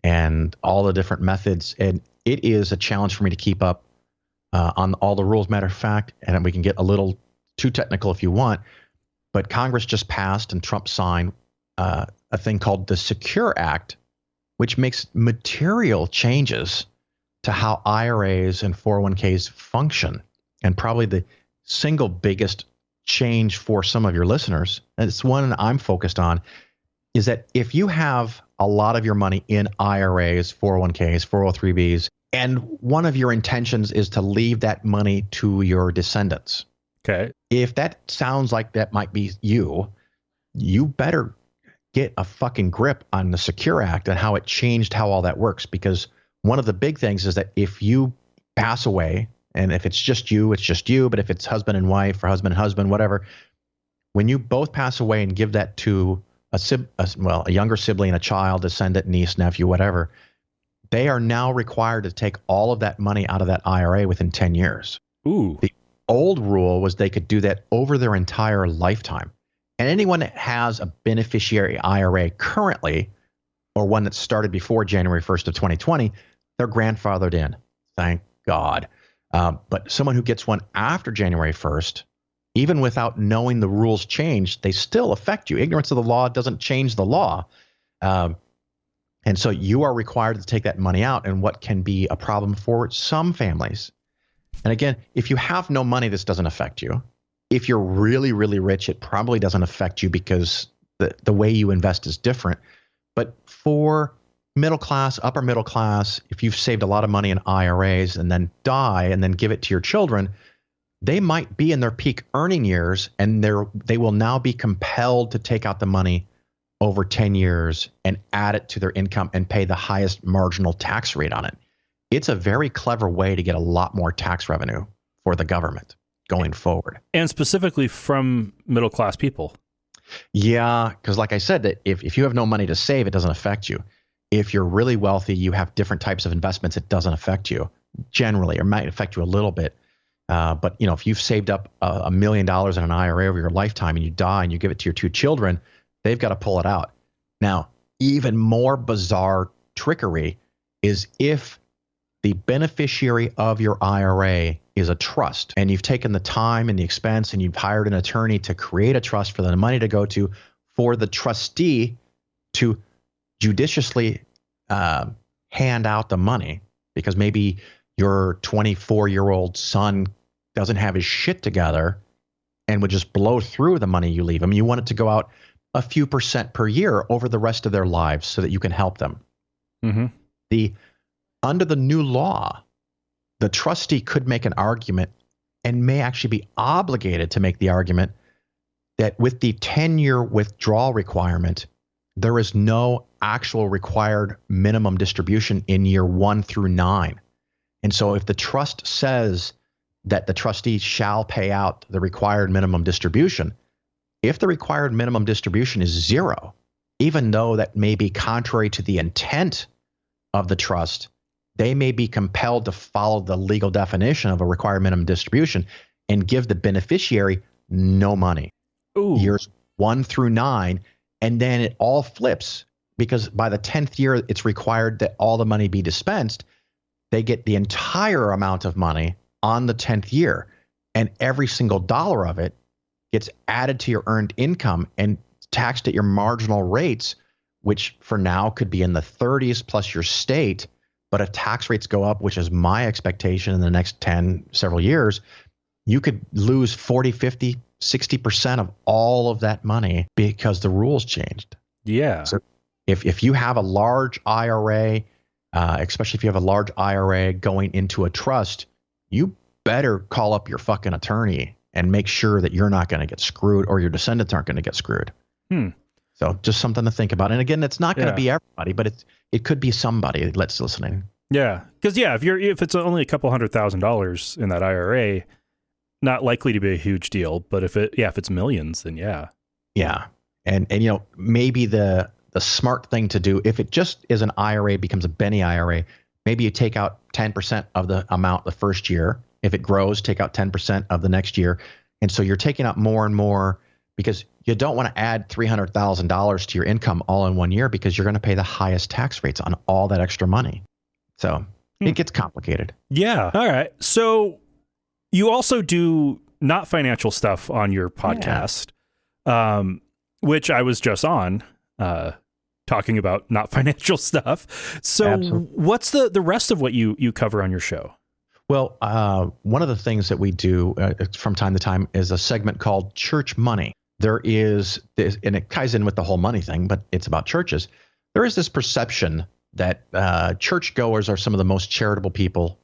and all the different methods. And it is a challenge for me to keep up on all the rules. Matter of fact, and we can get a little too technical if you want, but Congress just passed and Trump signed a thing called the Secure Act, which makes material changes to how IRAs and 401ks function. And probably the single biggest change for some of your listeners, and it's one I'm focused on, is that if you have a lot of your money in IRAs, 401ks, 403bs, and one of your intentions is to leave that money to your descendants. Okay. If that sounds like that might be you better get a fucking grip on the Secure Act and how it changed how all that works. Because one of the big things is that if you pass away, and if it's just you, it's just you. But if it's husband and wife or husband and husband, whatever, when you both pass away and give that to a younger sibling, a child, descendant, niece, nephew, whatever, they are now required to take all of that money out of that IRA within 10 years. Ooh. The old rule was they could do that over their entire lifetime. And anyone that has a beneficiary IRA currently, or one that started before January 1st of 2020, they're grandfathered in. Thank God. But someone who gets one after January 1st, even without knowing the rules changed, they still affect you. Ignorance of the law doesn't change the law. And so you are required to take that money out, and what can be a problem for some families. And again, if you have no money, this doesn't affect you. If you're really, really rich, it probably doesn't affect you because the way you invest is different. But for middle class, upper middle class, if you've saved a lot of money in IRAs and then die and then give it to your children, they might be in their peak earning years, and they will now be compelled to take out the money over 10 years and add it to their income and pay the highest marginal tax rate on it. It's a very clever way to get a lot more tax revenue for the government going forward. And specifically from middle class people. Yeah, because like I said, that if you have no money to save, it doesn't affect you. If you're really wealthy, you have different types of investments, it doesn't affect you generally, or might affect you a little bit. But if you've saved up $1 million in an IRA over your lifetime and you die and you give it to your two children, they've got to pull it out. Now, even more bizarre trickery is if the beneficiary of your IRA is a trust, and you've taken the time and the expense and you've hired an attorney to create a trust for the money to go to, for the trustee to judiciously hand out the money, because maybe your 24-year-old son doesn't have his shit together and would just blow through the money you leave him. You want it to go out a few percent per year over the rest of their lives so that you can help them. Mm-hmm. Under the new law, the trustee could make an argument and may actually be obligated to make the argument that with the 10-year withdrawal requirement, there is no actual required minimum distribution in year 1 through 9. And so if the trust says that the trustee shall pay out the required minimum distribution, if the required minimum distribution is 0, even though that may be contrary to the intent of the trust, they may be compelled to follow the legal definition of a required minimum distribution and give the beneficiary no money. Ooh. Years 1 through 9, and then it all flips, because by the 10th year, it's required that all the money be dispensed. They get the entire amount of money on the 10th year, and every single dollar of it gets added to your earned income and taxed at your marginal rates, which for now could be in the 30s plus your state. But if tax rates go up, which is my expectation in the next several years, you could lose 40, 50, 60% of all of that money because the rules changed. Yeah. So if you have a large IRA, especially if you have a large IRA going into a trust, you better call up your fucking attorney and make sure that you're not going to get screwed, or your descendants aren't going to get screwed. So just something to think about. And again, it's not going to be everybody, but it could be somebody that's listening. Yeah, because if it's only a couple $100,000 in that IRA, not likely to be a huge deal. But if it's millions, then yeah. And maybe the smart thing to do, if it just is an IRA, becomes a Benny IRA, maybe you take out 10% of the amount the first year. If it grows, take out 10% of the next year. And so you're taking out more and more, because you don't want to add $300,000 to your income all in 1 year, because you're going to pay the highest tax rates on all that extra money. So it gets complicated. Yeah. All right. So you also do not financial stuff on your podcast, which I was just on talking about not financial stuff. So Absolutely. What's the rest of what you cover on your show? Well, one of the things that we do from time to time is a segment called Church Money. There is this, and it ties in with the whole money thing, but it's about churches. There is this perception that churchgoers are some of the most charitable people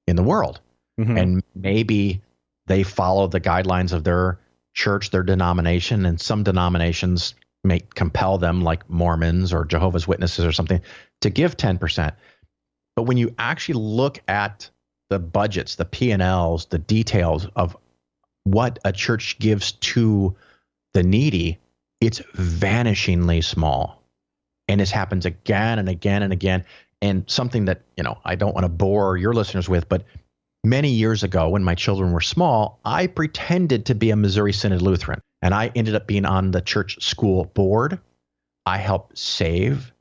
in the world. Mm-hmm. And maybe they follow the guidelines of their church, their denomination, and some denominations may compel them, like Mormons or Jehovah's Witnesses or something, to give 10%. But when you actually look at the budgets, the P&Ls, the details of what a church gives to the needy, it's vanishingly small. And this happens again and again and again. And something that, I don't want to bore your listeners with, but many years ago when my children were small, I pretended to be a Missouri Synod Lutheran. And I ended up being on the church school board. I helped save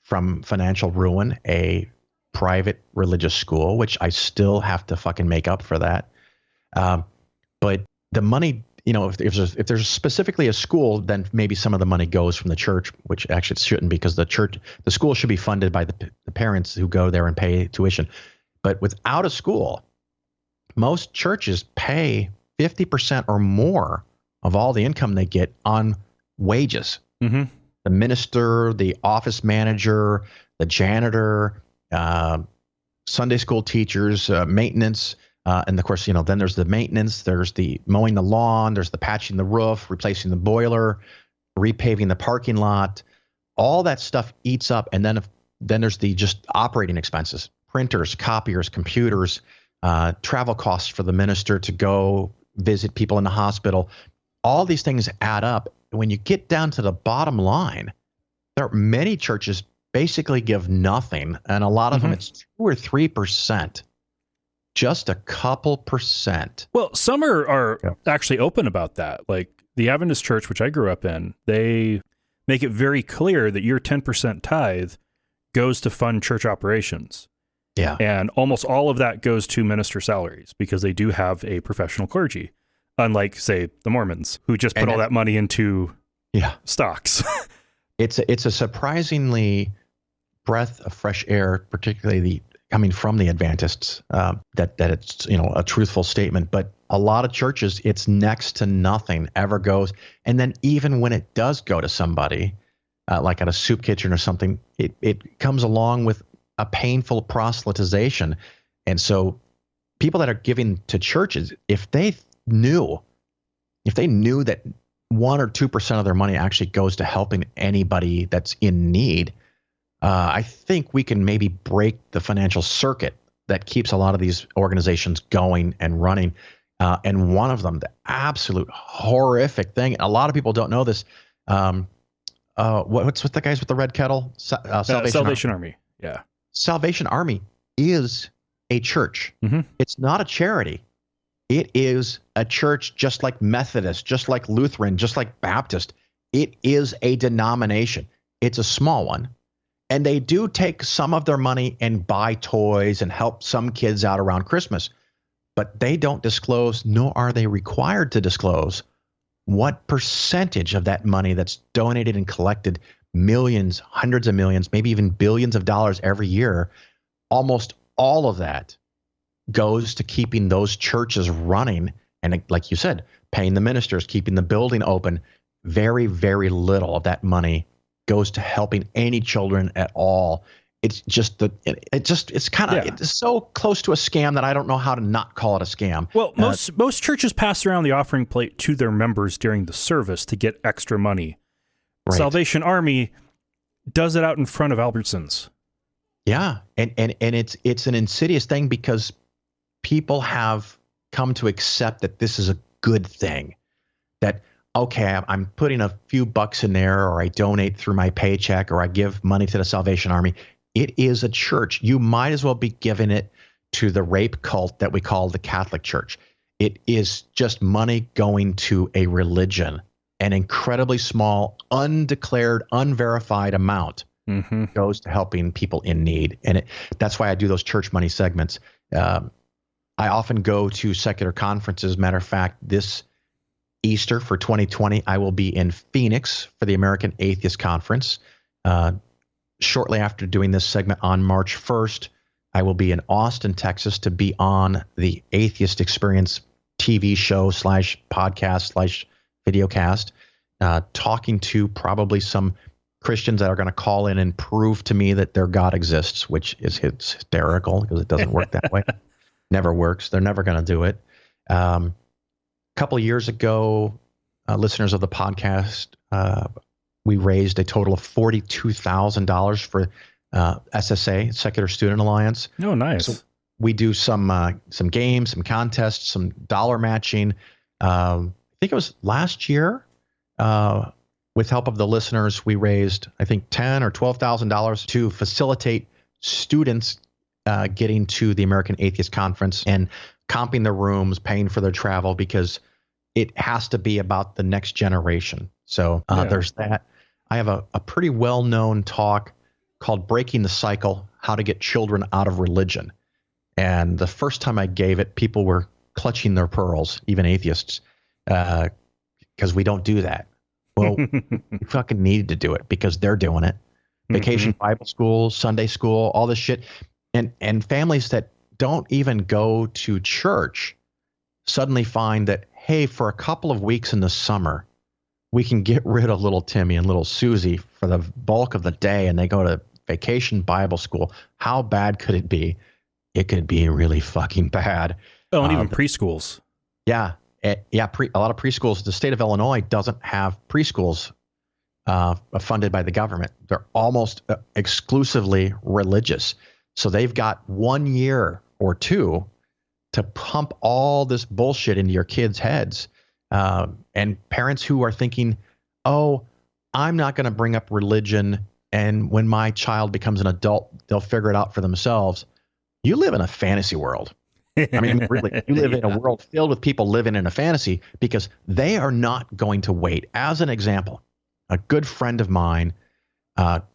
from financial ruin a private religious school, which I still have to fucking make up for that. But the money, if there's specifically a school, then maybe some of the money goes from the church, which actually it shouldn't, because the school should be funded by the parents who go there and pay tuition. But without a school, most churches pay 50% or more of all the income they get on wages. Mm-hmm. The minister, the office manager, the janitor, Sunday school teachers, maintenance. And of course, then there's the maintenance, there's the mowing the lawn, there's the patching the roof, replacing the boiler, repaving the parking lot. All that stuff eats up. And then there's the just operating expenses, printers, copiers, computers, travel costs for the minister to go visit people in the hospital. All these things add up. When you get down to the bottom line, there are many churches basically give nothing. And a lot of them, it's 2 or 3%. Just a couple percent. Well, some are actually open about that. Like the Adventist church, which I grew up in, they make it very clear that your 10% tithe goes to fund church operations. Yeah. And almost all of that goes to minister salaries because they do have a professional clergy, unlike, say, the Mormons, who just put all that money into stocks. It's a surprisingly breath of fresh air, particularly coming from the Adventists, that it's a truthful statement. But a lot of churches, it's next to nothing ever goes. And then even when it does go to somebody, like at a soup kitchen or something, it comes along with a painful proselytization. And so people that are giving to churches, if they knew that 1 or 2% of their money actually goes to helping anybody that's in need, I think we can maybe break the financial circuit that keeps a lot of these organizations going and running. And one of them, the absolute horrific thing, a lot of people don't know this. What's with the guys with the red kettle? Salvation Army. Yeah. Salvation Army is a church. Mm-hmm. It's not a charity. It is a church just like Methodist, just like Lutheran, just like Baptist. It is a denomination. It's a small one. And they do take some of their money and buy toys and help some kids out around Christmas. But they don't disclose, nor are they required to disclose, what percentage of that money that's donated and collected, millions, hundreds of millions, maybe even billions of dollars every year, almost all of that goes to keeping those churches running. And like you said, paying the ministers, keeping the building open. Very, very little of that money goes to helping any children at all. It's just it's so close to a scam that I don't know how to not call it a scam. Well, most churches pass around the offering plate to their members during the service to get extra money. Right. Salvation Army does it out in front of Albertsons. Yeah, and it's an insidious thing because people have come to accept that this is a good thing. That okay, I'm putting a few bucks in there, or I donate through my paycheck, or I give money to the Salvation Army. It is a church. You might as well be giving it to the rape cult that we call the Catholic Church. It is just money going to a religion, an incredibly small, undeclared, unverified amount goes to helping people in need. And that's why I do those church money segments. I often go to secular conferences. Matter of fact, this Easter for 2020, I will be in Phoenix for the American Atheist Conference. Shortly after doing this segment on March 1st, I will be in Austin, Texas to be on the Atheist Experience TV show / podcast / videocast, talking to probably some Christians that are going to call in and prove to me that their God exists, which is hysterical because it doesn't work that way. Never works. They're never going to do it. A couple of years ago, listeners of the podcast, we raised a total of $42,000 for SSA, Secular Student Alliance. Oh, nice. So we do some games, some contests, some dollar matching. I think it was last year. With help of the listeners, we raised, I think, $10,000 or $12,000 to facilitate students getting to the American Atheist Conference and comping their rooms, paying for their travel, because it has to be about the next generation. So there's that. I have a pretty well-known talk called Breaking the Cycle, How to Get Children Out of Religion. And the first time I gave it, people were clutching their pearls, even atheists, because we don't do that. Well, we fucking needed to do it because they're doing it. Vacation Bible school, Sunday school, all this shit. And families that don't even go to church suddenly find that, hey, for a couple of weeks in the summer, we can get rid of little Timmy and little Susie for the bulk of the day, and they go to vacation Bible school. How bad could it be? It could be really fucking bad. Oh, and even preschools. Yeah. A lot of preschools. The state of Illinois doesn't have preschools funded by the government. They're almost exclusively religious. So they've got 1 year or two to pump all this bullshit into your kids' heads. And parents who are thinking, oh, I'm not going to bring up religion, and when my child becomes an adult, they'll figure it out for themselves. You live in a fantasy world. I mean, really, you live in a world filled with people living in a fantasy, because they are not going to wait. As an example, a good friend of mine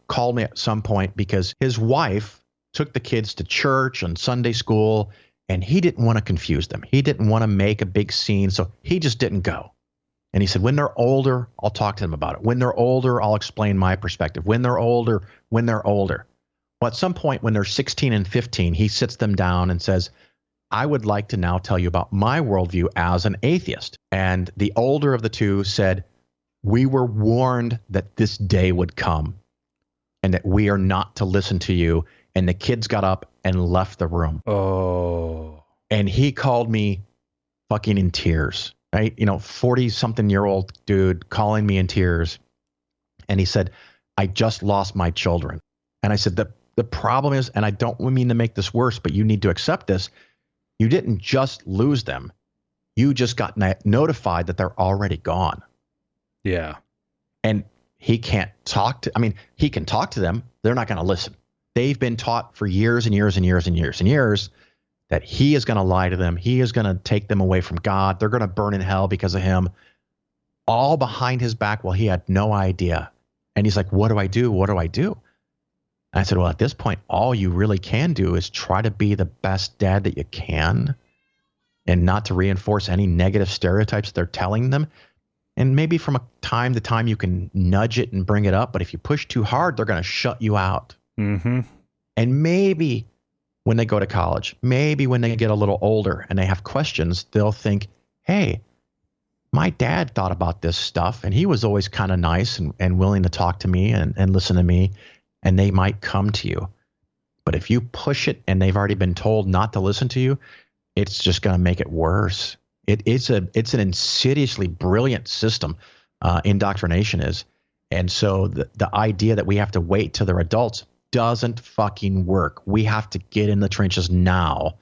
called me at some point because his wife took the kids to church and Sunday school, and he didn't want to confuse them. He didn't want to make a big scene, so he just didn't go. And he said, when they're older, I'll talk to them about it. When they're older, I'll explain my perspective. When they're older. Well, at some point when they're 16 and 15, he sits them down and says, I would like to now tell you about my worldview as an atheist. And the older of the two said, we were warned that this day would come and that we are not to listen to you. And the kids got up and left the room. Oh. And he called me fucking in tears, right? 40-something-year-old dude calling me in tears. And he said, I just lost my children. And I said, the problem is, and I don't mean to make this worse, but you need to accept this. You didn't just lose them. You just got notified that they're already gone. Yeah. And he can't talk to, he can talk to them. They're not going to listen. They've been taught for years and years and years and years and years that he is going to lie to them. He is going to take them away from God. They're going to burn in hell because of him, all behind his back while he had no idea. And he's like, what do I do? What do I do? And I said, well, at this point, all you really can do is try to be the best dad that you can and not to reinforce any negative stereotypes they're telling them. And maybe from a time to time, you can nudge it and bring it up. But if you push too hard, they're going to shut you out. Mm-hmm. And maybe when they go to college, maybe when they get a little older and they have questions, they'll think, hey, my dad thought about this stuff and he was always kind of nice and willing to talk to me and listen to me, and they might come to you. But if you push it and they've already been told not to listen to you, it's just going to make it worse. It's an insidiously brilliant system, indoctrination is. And so the idea that we have to wait till they're adults doesn't fucking work. We have to get in the trenches now.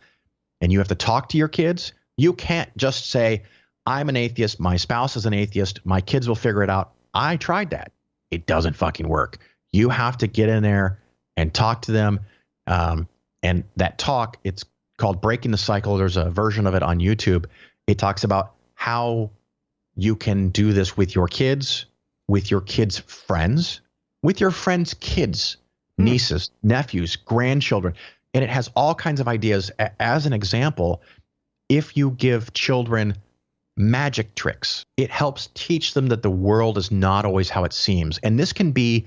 And you have to talk to your kids. You can't just say, I'm an atheist, my spouse is an atheist, my kids will figure it out. I tried that. It doesn't fucking work. You have to get in there and talk to them. And that talk, it's called Breaking the Cycle. There's a version of it on YouTube. It talks about how you can do this with your kids' friends, with your friends' kids, nieces, nephews, grandchildren. And it has all kinds of ideas. As an example, if you give children magic tricks, it helps teach them that the world is not always how it seems. And this can be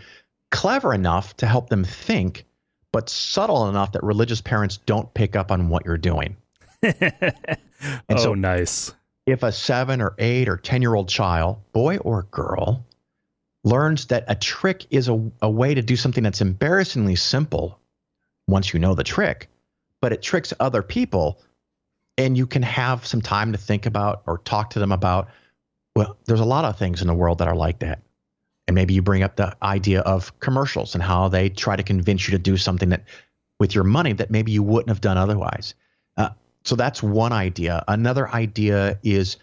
clever enough to help them think, but subtle enough that religious parents don't pick up on what you're doing. And so nice. If a 7 or 8 or 10-year-old child, boy or girl, learns that a trick is a way to do something that's embarrassingly simple once you know the trick, but it tricks other people, and you can have some time to think about or talk to them about, well, there's a lot of things in the world that are like that. And maybe you bring up the idea of commercials and how they try to convince you to do something that with your money that maybe you wouldn't have done otherwise. So that's one idea. Another idea is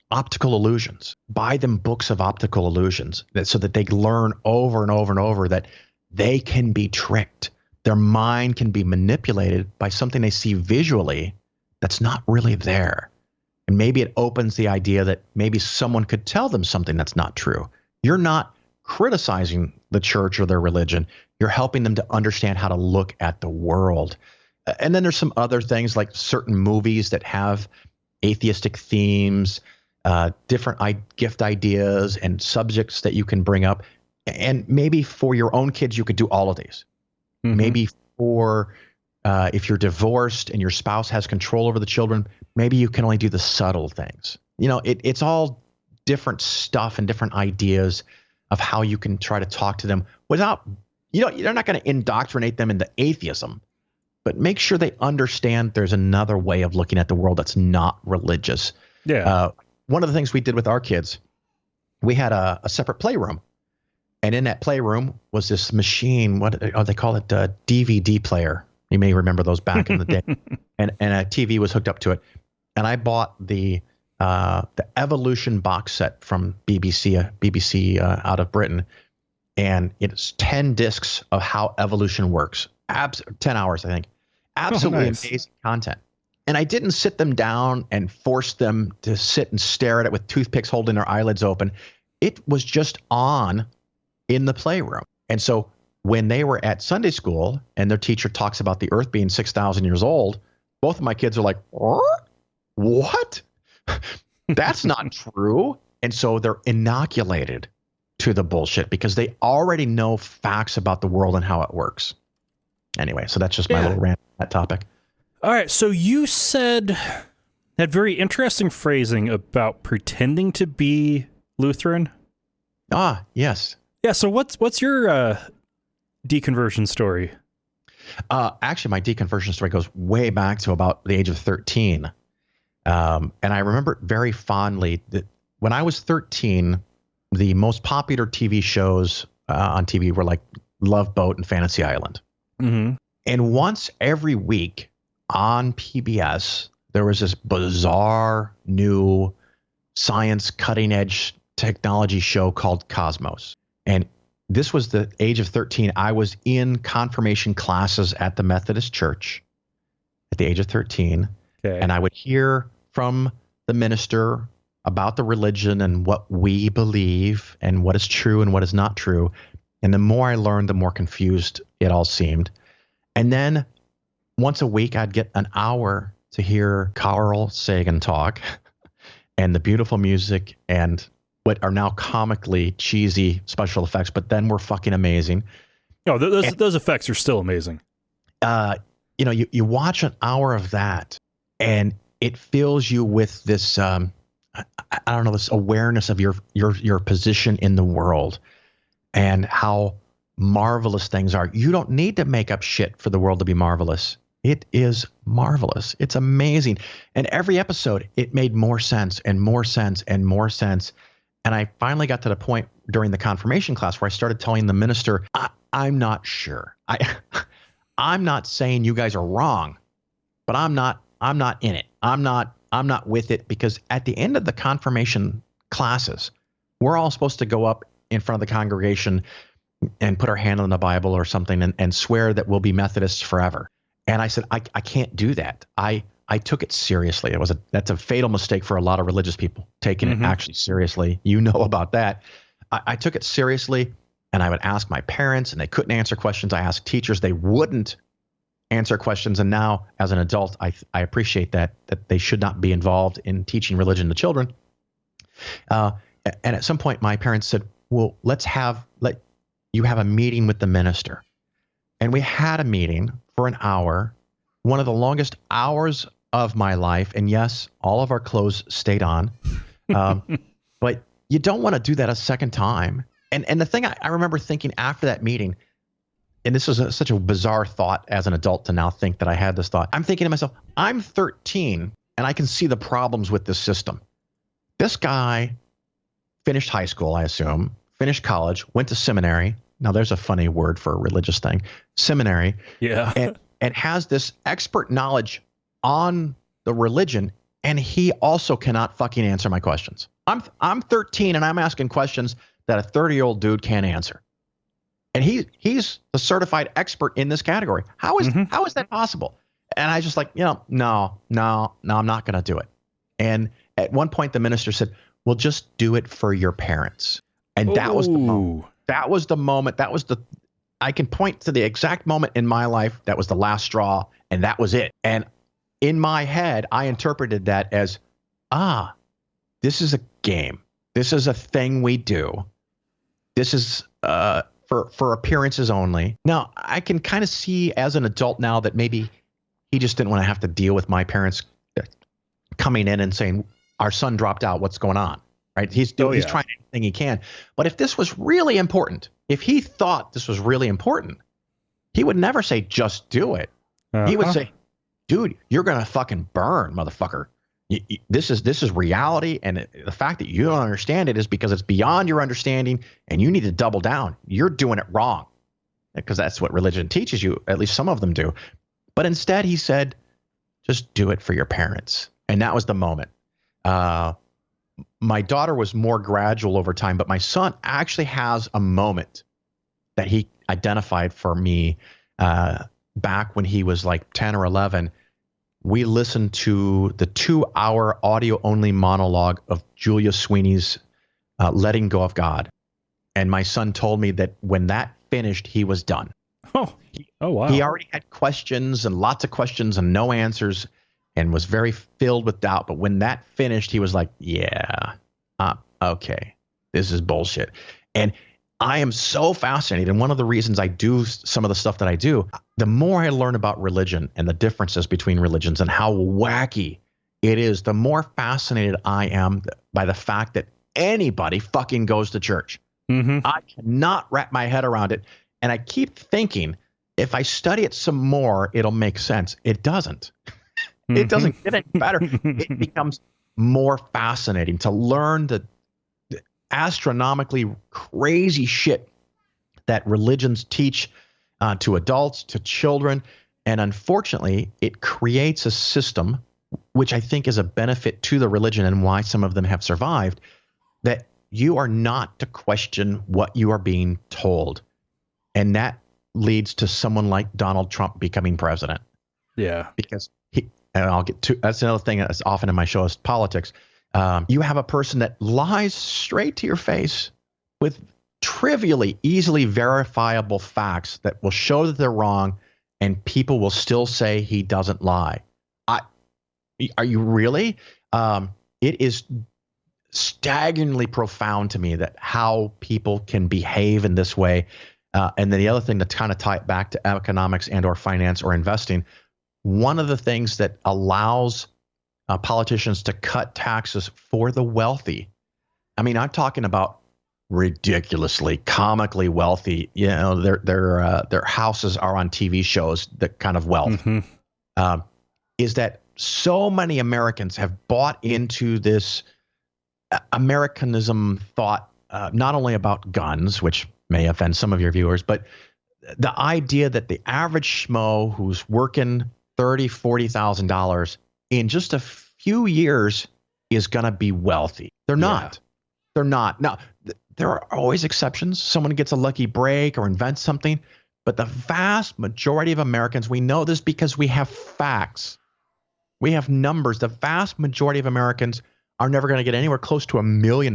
optical illusions. Buy them books of optical illusions so that they learn over and over and over that they can be tricked. Their mind can be manipulated by something they see visually that's not really there. And maybe it opens the idea that maybe someone could tell them something that's not true. You're not criticizing the church or their religion. You're helping them to understand how to look at the world. And then there's some other things like certain movies that have atheistic themes, different gift ideas and subjects that you can bring up. And maybe for your own kids, you could do all of these. Mm-hmm. Maybe for if you're divorced and your spouse has control over the children, maybe you can only do the subtle things. It's all different stuff and different ideas of how you can try to talk to them without, you're not going to indoctrinate them into atheism, but make sure they understand there's another way of looking at the world that's not religious. Yeah. One of the things we did with our kids, we had a separate playroom. And in that playroom was this machine, they call it a DVD player. You may remember those back in the day. And a TV was hooked up to it. And I bought the Evolution box set from BBC out of Britain. And it's 10 discs of how evolution works. 10 hours, I think. Absolutely amazing content. And I didn't sit them down and force them to sit and stare at it with toothpicks holding their eyelids open. It was just on in the playroom. And so when they were at Sunday school and their teacher talks about the earth being 6,000 years old, both of my kids are like, what? That's not true. And so they're inoculated to the bullshit because they already know facts about the world and how it works. Anyway, so that's just my little rant on that topic. All right. So you said that very interesting phrasing about pretending to be Lutheran. Ah, yes. Yeah. So what's your deconversion story? Actually, my deconversion story goes way back to about the age of 13. And I remember it very fondly that when I was 13, the most popular TV shows on TV were like Love Boat and Fantasy Island. Mm-hmm. And once every week on PBS, there was this bizarre new science cutting edge technology show called Cosmos. And this was the age of 13. I was in confirmation classes at the Methodist Church at the age of 13. Okay. And I would hear from the minister about the religion and what we believe and what is true and what is not true. And the more I learned, the more confused it all seemed. And then once a week, I'd get an hour to hear Carl Sagan talk and the beautiful music and what are now comically cheesy special effects, but then were fucking amazing. Oh, those effects are still amazing. You watch an hour of that and it fills you with this, I don't know, this awareness of your position in the world and how marvelous things are. You don't need to make up shit for the world to be marvelous. It is marvelous. It's amazing. And every episode, it made more sense and more sense and more sense. And I finally got to the point during the confirmation class where I started telling the minister, I'm not sure. I'm not saying you guys are wrong, but I'm not in it. I'm not with it, because at the end of the confirmation classes, we're all supposed to go up in front of the congregation and put our hand on the Bible or something and swear that we'll be Methodists forever. And I said, I can't do that. I took it seriously. That's a fatal mistake for a lot of religious people, taking it actually seriously. You know about that. I took it seriously, and I would ask my parents, and they couldn't answer questions. I asked teachers, they wouldn't answer questions. And now, as an adult, I appreciate that they should not be involved in teaching religion to children. And at some point, my parents said, well, let you have a meeting with the minister. And we had a meeting for an hour, one of the longest hours of my life. And yes, all of our clothes stayed on. But you don't want to do that a second time. And the thing I remember thinking after that meeting, and this was such a bizarre thought as an adult to now think that I had this thought. I'm thinking to myself, I'm 13 and I can see the problems with this system. This guy finished high school, I assume, finished college, went to seminary. Now there's a funny word for a religious thing, seminary. Yeah. and has this expert knowledge on the religion, and he also cannot fucking answer my questions. I'm 13 and I'm asking questions that a 30-year-old dude can't answer. And he's the certified expert in this category. How is that possible? And I just like, no, I'm not going to do it. And at one point the minister said, well, just do it for your parents. And that was the moment. That was the moment. I can point to the exact moment in my life that was the last straw, and that was it. And in my head, I interpreted that as, this is a game. This is a thing we do. This is for appearances only. Now, I can kind of see as an adult now that maybe he just didn't want to have to deal with my parents coming in and saying, our son dropped out. What's going on? Right? He's trying anything he can. But if this was really important, if he thought this was really important, he would never say, just do it. He would say, dude, you're going to fucking burn, motherfucker. This is reality. And the fact that you don't understand it is because it's beyond your understanding and you need to double down. You're doing it wrong. Because that's what religion teaches you. At least some of them do. But instead he said, just do it for your parents. And that was the moment. My daughter was more gradual over time, but my son actually has a moment that he identified for me back when he was like 10 or 11. We listened to the 2-hour audio-only monologue of Julia Sweeney's Letting Go of God. And my son told me that when that finished, he was done. Oh, wow. He already had questions and lots of questions and no answers and was very filled with doubt. But when that finished, he was like, yeah, okay, this is bullshit. And I am so fascinated. And one of the reasons I do some of the stuff that I do, the more I learn about religion and the differences between religions and how wacky it is, the more fascinated I am by the fact that anybody fucking goes to church. Mm-hmm. I cannot wrap my head around it. And I keep thinking, if I study it some more, it'll make sense. It doesn't. It doesn't get any better. It becomes more fascinating to learn the astronomically crazy shit that religions teach to adults, to children. And unfortunately, it creates a system, which I think is a benefit to the religion and why some of them have survived, that you are not to question what you are being told. And that leads to someone like Donald Trump becoming president. Yeah. Because and I'll get to, that's another thing that's often in my show is politics. You have a person that lies straight to your face with trivially, easily verifiable facts that will show that they're wrong, and people will still say he doesn't lie. Are you really? It is staggeringly profound to me that how people can behave in this way. And then the other thing to kind of tie it back to economics and or finance or investing, one of the things that allows politicians to cut taxes for the wealthy. I mean, I'm talking about ridiculously, comically wealthy. You know, their houses are on TV shows. That kind of wealth is that so many Americans have bought into this Americanism thought, not only about guns, which may offend some of your viewers, but the idea that the average schmo who's working $30,000, $40,000 in just a few years is going to be wealthy. They're not. They're not. Now, there are always exceptions. Someone gets a lucky break or invents something. But the vast majority of Americans, we know this because we have facts. We have numbers. The vast majority of Americans are never going to get anywhere close to $1 million,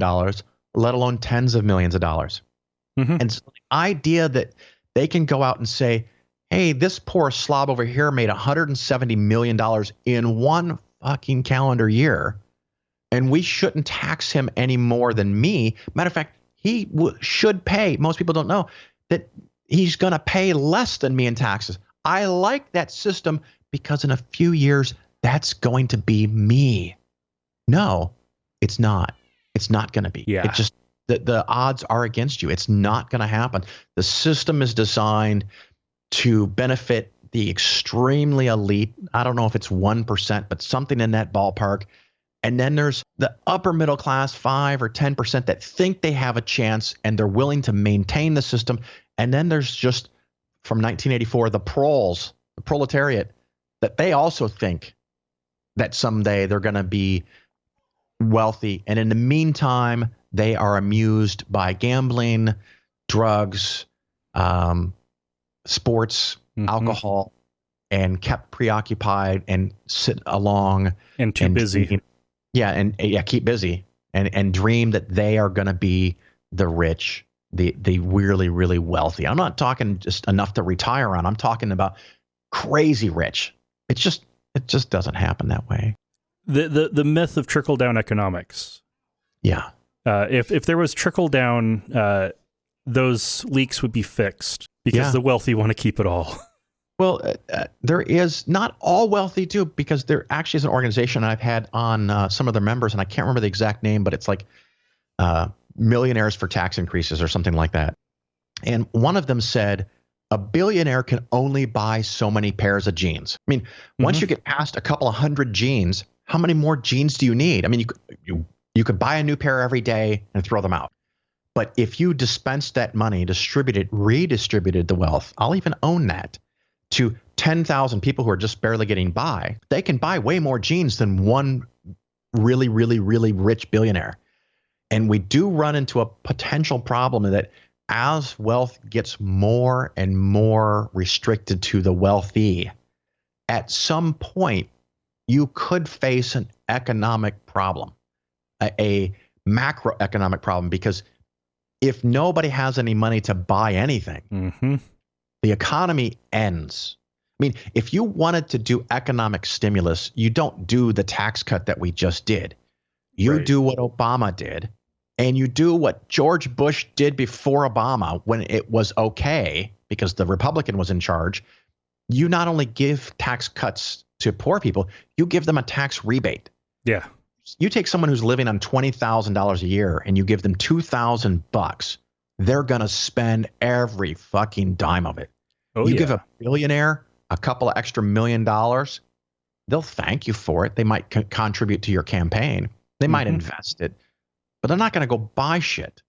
let alone tens of millions of dollars. And so the idea that they can go out and say, hey, this poor slob over here made $170 million in one fucking calendar year, and we shouldn't tax him any more than me. Matter of fact, he should pay. Most people don't know that he's going to pay less than me in taxes. I like that system because in a few years, that's going to be me. No, it's not. It's not going to be. Yeah. It just, the odds are against you. It's not going to happen. The system is designed to benefit the extremely elite. I don't know if it's 1%, but something in that ballpark. And then there's the upper middle class, 5 or 10% that think they have a chance and they're willing to maintain the system. And then there's just from 1984, the proles, the proletariat, that they also think that someday they're going to be wealthy. And in the meantime, they are amused by gambling, drugs, sports, alcohol, and kept preoccupied and sit along and too busy. Keep busy and dream that they are going to be the rich, the really, really wealthy. I'm not talking just enough to retire on. I'm talking about crazy rich. It just doesn't happen that way. The myth of trickle down economics. Yeah. If there was trickle down, those leaks would be fixed because the wealthy want to keep it all. Well, there is not all wealthy too, because there actually is an organization I've had on some of their members, and I can't remember the exact name, but it's like Millionaires for Tax Increases or something like that. And one of them said a billionaire can only buy so many pairs of jeans. I mean, once you get past a couple of hundred jeans, how many more jeans do you need? I mean, you could buy a new pair every day and throw them out. But if you dispensed that money, redistributed the wealth, I'll even own that, to 10,000 people who are just barely getting by, they can buy way more jeans than one really, really, really rich billionaire. And we do run into a potential problem that as wealth gets more and more restricted to the wealthy, at some point, you could face an economic problem, a macroeconomic problem, because if nobody has any money to buy anything, the economy ends. I mean, if you wanted to do economic stimulus, you don't do the tax cut that we just did. You do what Obama did, and you do what George Bush did before Obama when it was okay, because the Republican was in charge. You not only give tax cuts to poor people, you give them a tax rebate. Yeah. You take someone who's living on $20,000 a year and you give them $2,000, they're going to spend every fucking dime of it. You give a billionaire a couple of extra $1 million, they'll thank you for it. They might contribute to your campaign. They might invest it, but they're not going to go buy shit.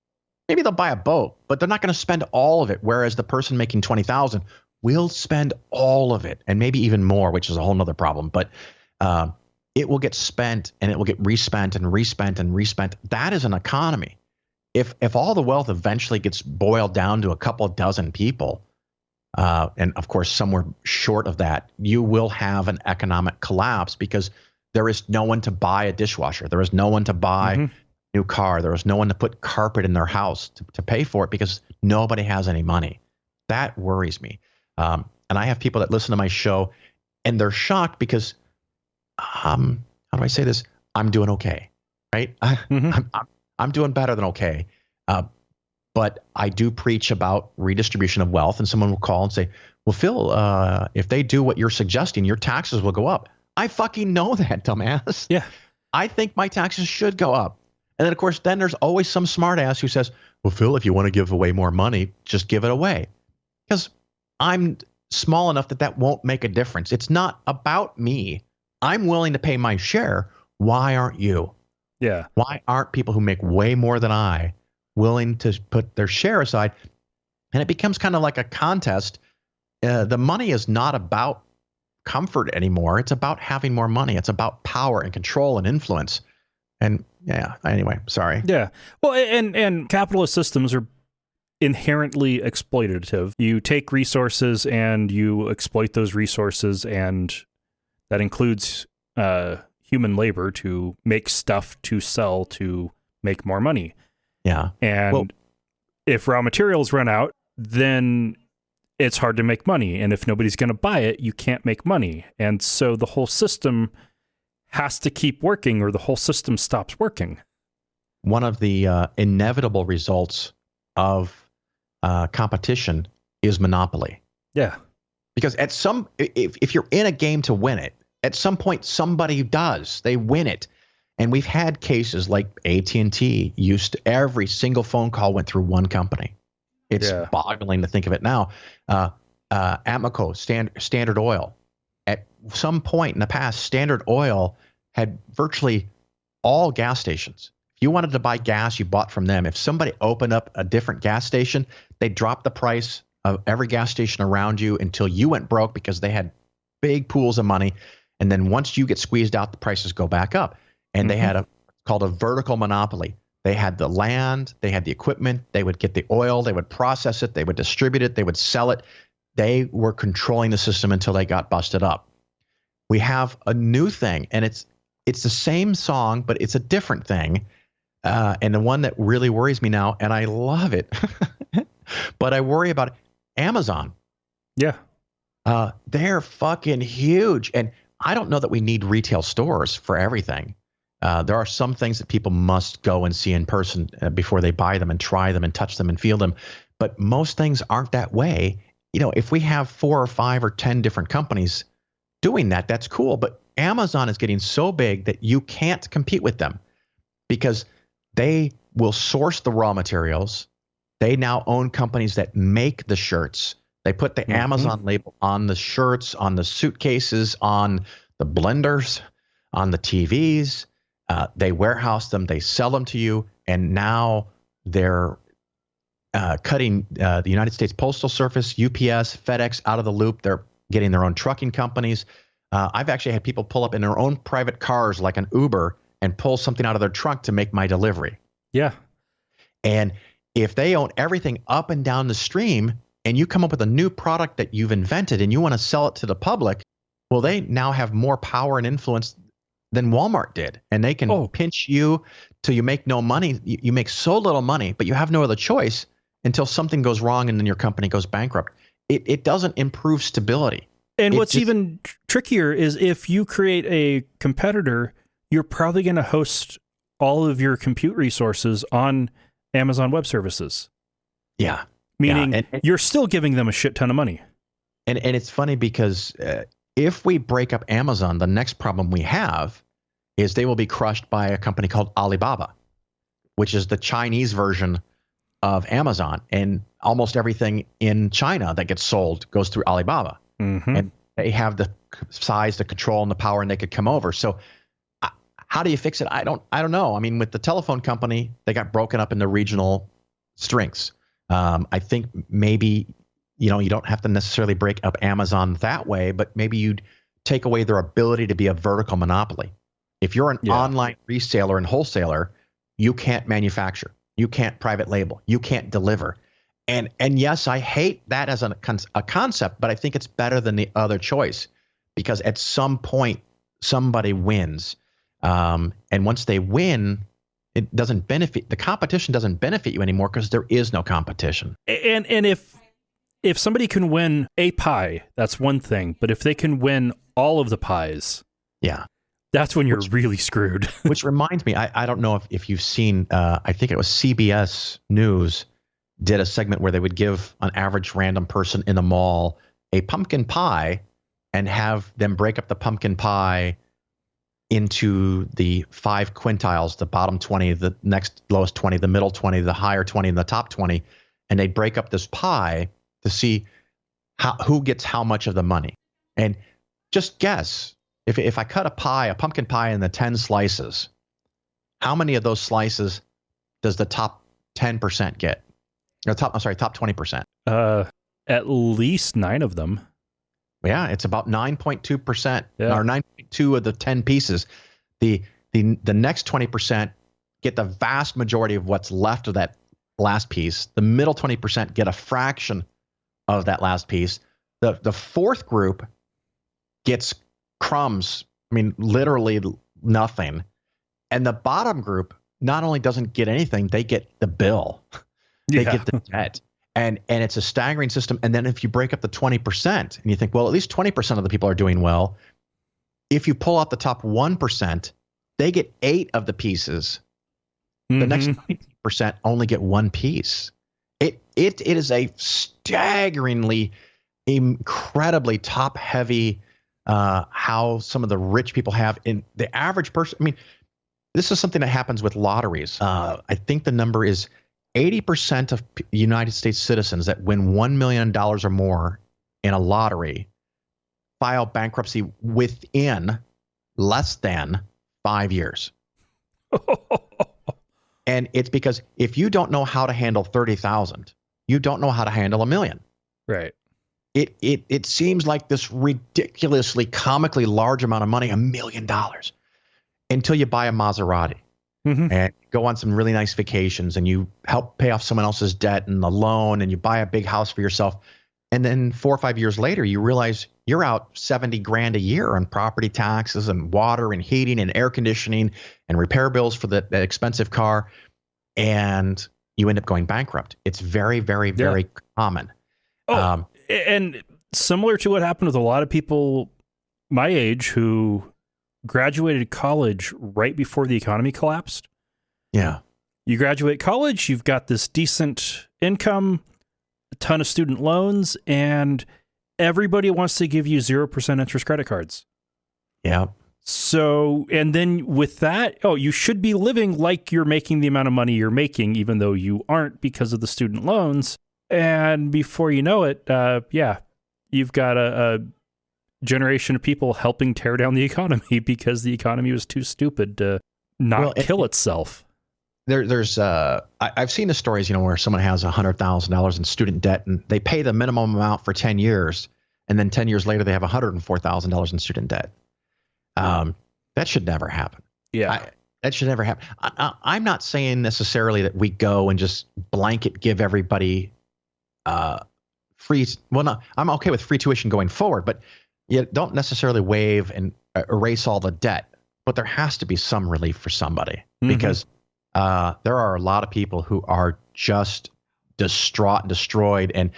Maybe they'll buy a boat, but they're not going to spend all of it. Whereas the person making $20,000 will spend all of it, and maybe even more, which is a whole nother problem. But it will get spent, and it will get respent and respent and respent. That is an economy. If all the wealth eventually gets boiled down to a couple of dozen people, and of course somewhere short of that, you will have an economic collapse, because there is no one to buy a dishwasher. There is no one to buy a new car. There is no one to put carpet in their house to pay for it, because nobody has any money. That worries me. And I have people that listen to my show, and they're shocked because, how do I say this? I'm doing okay, right? I'm doing better than okay. But I do preach about redistribution of wealth, and someone will call and say, well, Phil, if they do what you're suggesting, your taxes will go up. I fucking know that, dumbass. Yeah. I think my taxes should go up. And then, of course, then there's always some smartass who says, well, Phil, if you want to give away more money, just give it away. Because I'm small enough that won't make a difference. It's not about me. I'm willing to pay my share. Why aren't you? Yeah. Why aren't people who make way more than I willing to put their share aside? And it becomes kind of like a contest. The money is not about comfort anymore. It's about having more money. It's about power and control and influence. And yeah, anyway, sorry. Yeah. Well, and capitalist systems are inherently exploitative. You take resources and you exploit those resources, and that includes human labor to make stuff to sell to make more money. Yeah. And if raw materials run out, then it's hard to make money. And if nobody's going to buy it, you can't make money. And so the whole system has to keep working, or the whole system stops working. One of the inevitable results of competition is monopoly. Yeah. Because if you're in a game to win it, at some point somebody does. They win it. And we've had cases like AT&T every single phone call went through one company. It's boggling to think of it now. Amoco, Standard Oil. At some point in the past, Standard Oil had virtually all gas stations. If you wanted to buy gas, you bought from them. If somebody opened up a different gas station, they dropped the price of every gas station around you until you went broke, because they had big pools of money. And then once you get squeezed out, the prices go back up. And they had called a vertical monopoly. They had the land, they had the equipment, they would get the oil, they would process it, they would distribute it, they would sell it. They were controlling the system until they got busted up. We have a new thing, and it's the same song, but it's a different thing. And the one that really worries me now, and I love it, but I worry about Amazon. Yeah. They're fucking huge. And I don't know that we need retail stores for everything. There are some things that people must go and see in person before they buy them and try them and touch them and feel them. But most things aren't that way. if we have 4 or 5 or 10 different companies doing that, that's cool. But Amazon is getting so big that you can't compete with them because they will source the raw materials. They now own companies that make the shirts. They put the Amazon label on the shirts, on the suitcases, on the blenders, on the TVs. They warehouse them. They sell them to you. And now they're cutting the United States Postal Service, UPS, FedEx out of the loop. They're getting their own trucking companies. I've actually had people pull up in their own private cars like an Uber and pull something out of their trunk to make my delivery. Yeah. And if they own everything up and down the stream and you come up with a new product that you've invented and you want to sell it to the public, well, they now have more power and influence than Walmart did. And they can pinch you till you make no money. You make so little money, but you have no other choice until something goes wrong and then your company goes bankrupt. It doesn't improve stability. And what's even trickier is if you create a competitor, you're probably going to host all of your compute resources on Amazon Web Services. Yeah. Meaning and you're still giving them a shit ton of money. And it's funny because if we break up Amazon, the next problem we have is they will be crushed by a company called Alibaba, which is the Chinese version of Amazon. And almost everything in China that gets sold goes through Alibaba. Mm-hmm. And they have the size, the control, and the power, and they could come over. So how do you fix it? I don't know. I mean, with the telephone company, they got broken up into regional strengths. I think maybe, you don't have to necessarily break up Amazon that way, but maybe you'd take away their ability to be a vertical monopoly. If you're an online reseller and wholesaler, you can't manufacture, you can't private label, you can't deliver. And yes, I hate that as a concept, but I think it's better than the other choice because at some point somebody wins. And once they win, it doesn't benefit, the competition doesn't benefit you anymore because there is no competition. And if somebody can win a pie, that's one thing. But if they can win all of the pies, that's when you're really screwed. Which reminds me, I don't know if you've seen, I think it was CBS News did a segment where they would give an average random person in the mall a pumpkin pie and have them break up the pumpkin pie into the 5 quintiles, the bottom 20, the next lowest 20, the middle 20, the higher 20, and the top 20. And they break up this pie to see who gets how much of the money. And just guess, if I cut a pumpkin pie into 10 slices, how many of those slices does the top 10% get? Or top 20%. At least 9 of them. Yeah, it's about 9.2%, or 9.2 of the 10 pieces. The next 20% get the vast majority of what's left of that last piece. The middle 20% get a fraction of that last piece. The fourth group gets crumbs. I mean, literally nothing. And the bottom group not only doesn't get anything, they get the bill. They get the debt. And it's a staggering system. And then if you break up the 20% and you think, well, at least 20% of the people are doing well. If you pull out the top 1%, they get 8 of the pieces. The next 90% only get 1 piece. It is a staggeringly, incredibly top heavy how some of the rich people have in the average person. I mean, this is something that happens with lotteries. I think the number is 80% of United States citizens that win $1 million or more in a lottery file bankruptcy within less than 5 years. And it's because if you don't know how to handle 30,000, you don't know how to handle $1 million. Right. It seems like this ridiculously comically large amount of money, $1 million, until you buy a Maserati. And go on some really nice vacations and you help pay off someone else's debt and the loan and you buy a big house for yourself. And then 4 or 5 years later, you realize you're out $70,000 a year on property taxes and water and heating and air conditioning and repair bills for that expensive car. And you end up going bankrupt. It's very, very, very common. And similar to what happened with a lot of people my age who graduated college right before the economy collapsed. Yeah. You graduate college, you've got this decent income, ton of student loans, and everybody wants to give you 0% interest credit cards. Yeah. So, and then with that, you should be living like you're making the amount of money you're making, even though you aren't because of the student loans. And before you know it, you've got a generation of people helping tear down the economy because the economy was too stupid to not kill itself. I've seen the stories, where someone has $100,000 in student debt and they pay the minimum amount for 10 years. And then 10 years later, they have $104,000 in student debt. That should never happen. Yeah. That should never happen. I'm not saying necessarily that we go and just blanket give everybody free. Well, no, I'm okay with free tuition going forward, but you don't necessarily waive and erase all the debt. But there has to be some relief for somebody because there are a lot of people who are just distraught and destroyed. And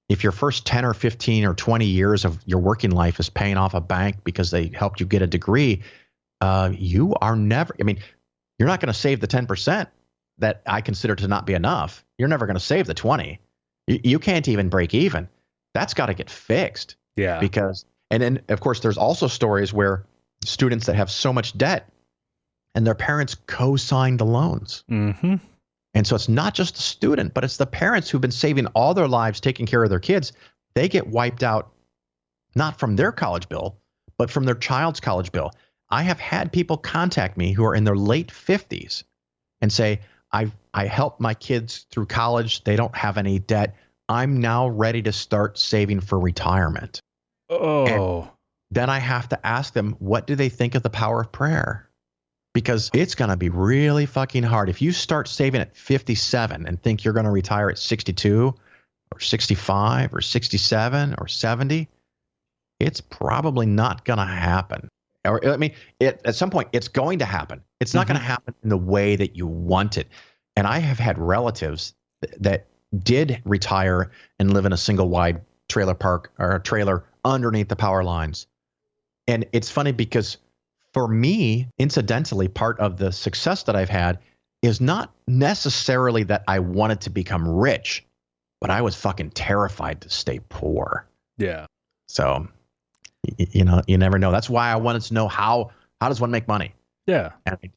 if your first 10 or 15 or 20 years of your working life is paying off a bank because they helped you get a degree, you are never, you're not going to save the 10% that I consider to not be enough. You're never going to save the 20. You can't even break even. That's got to get fixed. Yeah. And then, of course, there's also stories where students that have so much debt and their parents co-signed the loans. Mm-hmm. And so it's not just the student, but it's the parents who've been saving all their lives taking care of their kids. They get wiped out, not from their college bill, but from their child's college bill. I have had people contact me who are in their late 50s and say, I helped my kids through college. They don't have any debt. I'm now ready to start saving for retirement. Oh. And then I have to ask them, what do they think of the power of prayer? Because it's going to be really fucking hard. If you start saving at 57 and think you're going to retire at 62 or 65 or 67 or 70, it's probably not going to happen. Or at some point, it's going to happen. It's not going to happen in the way that you want it. And I have had relatives that did retire and live in a single wide trailer park or a trailer underneath the power lines. And it's funny because for me, incidentally, part of the success that I've had is not necessarily that I wanted to become rich, but I was fucking terrified to stay poor. Yeah. So, you never know. That's why I wanted to know how does one make money? Yeah.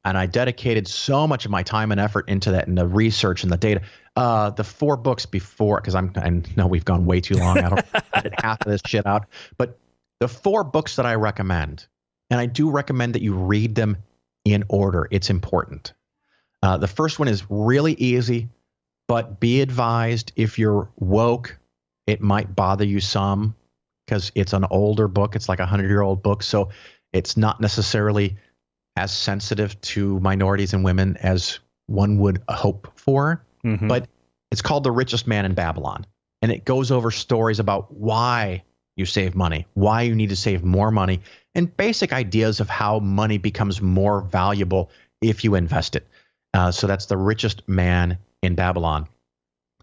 And I dedicated so much of my time and effort into that and the research and the data. The 4 books before, because I know we've gone way too long. I don't edit half of this shit out. But the 4 books that I recommend, and I do recommend that you read them in order. It's important. The first one is really easy, but be advised if you're woke, it might bother you some because it's an older book. It's like a 100-year-old book. So it's not necessarily as sensitive to minorities and women as one would hope for. Mm-hmm. But it's called The Richest Man in Babylon. And it goes over stories about why you save money, why you need to save more money, and basic ideas of how money becomes more valuable if you invest it. So that's The Richest Man in Babylon.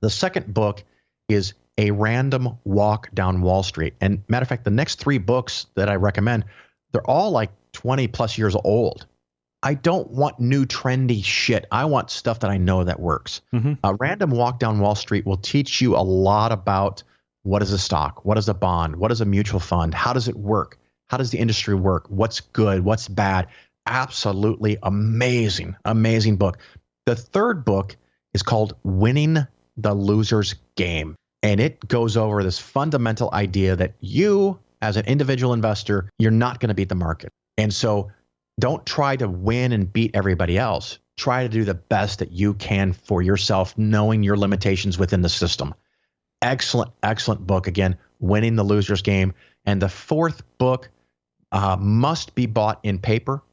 The second book is A Random Walk Down Wall Street. And matter of fact, the next 3 books that I recommend, they're all like 20 plus years old. I don't want new trendy shit. I want stuff that I know that works. Mm-hmm. A Random Walk Down Wall Street will teach you a lot about what is a stock, what is a bond, what is a mutual fund, how does it work, how does the industry work, what's good, what's bad. Absolutely amazing, amazing book. The third book is called Winning the Loser's Game. And it goes over this fundamental idea that you, as an individual investor, you're not going to beat the market. And so don't try to win and beat everybody else. Try to do the best that you can for yourself, knowing your limitations within the system. Excellent, excellent book. Again, Winning the Loser's Game. And the fourth book must be bought in paper.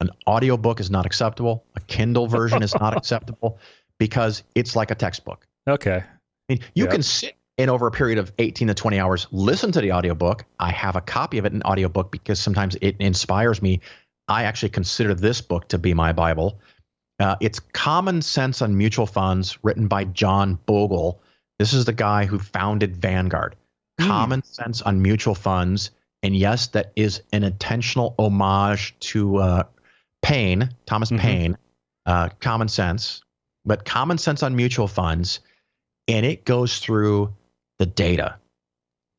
An audiobook is not acceptable. A Kindle version is not acceptable because it's like a textbook. Okay. I mean, you can sit and over a period of 18 to 20 hours, listen to the audiobook. I have a copy of it in audiobook because sometimes it inspires me. I actually consider this book to be my Bible. It's Common Sense on Mutual Funds, written by John Bogle. This is the guy who founded Vanguard. Common Sense on Mutual Funds. And yes, that is an intentional homage to Paine, Thomas Paine, Common Sense. But Common Sense on Mutual Funds. And it goes through the data.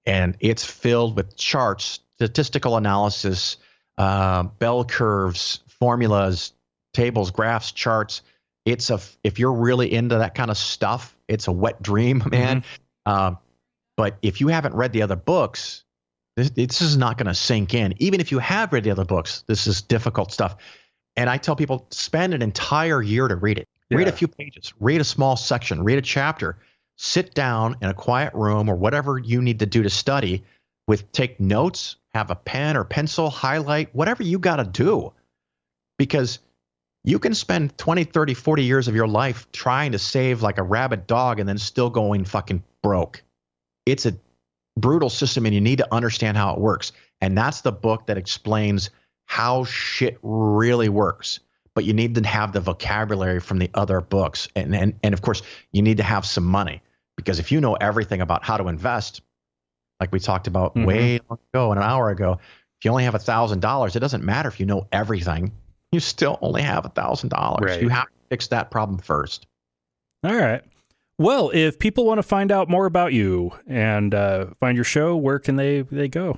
And it's filled with charts, statistical analysis, bell curves, formulas, tables, graphs, charts. If you're really into that kind of stuff, it's a wet dream, man. Mm-hmm. But if you haven't read the other books, this is not going to sink in. Even if you have read the other books, this is difficult stuff. And I tell people, spend an entire year to read it. Yeah. Read a few pages, read a small section, read a chapter, sit down in a quiet room or whatever you need to do to study take notes, have a pen or pencil, highlight, whatever you got to do. Because you can spend 20, 30, 40 years of your life trying to save like a rabid dog and then still going fucking broke. It's a brutal system and you need to understand how it works. And that's the book that explains how shit really works. But you need to have the vocabulary from the other books. And of course, you need to have some money. Because if you know everything about how to invest, like we talked about way long ago, an hour ago, if you only have $1,000, it doesn't matter if you know everything. You still only have $1,000. Right. You have to fix that problem first. All right. Well, if people want to find out more about you and find your show, where can they go?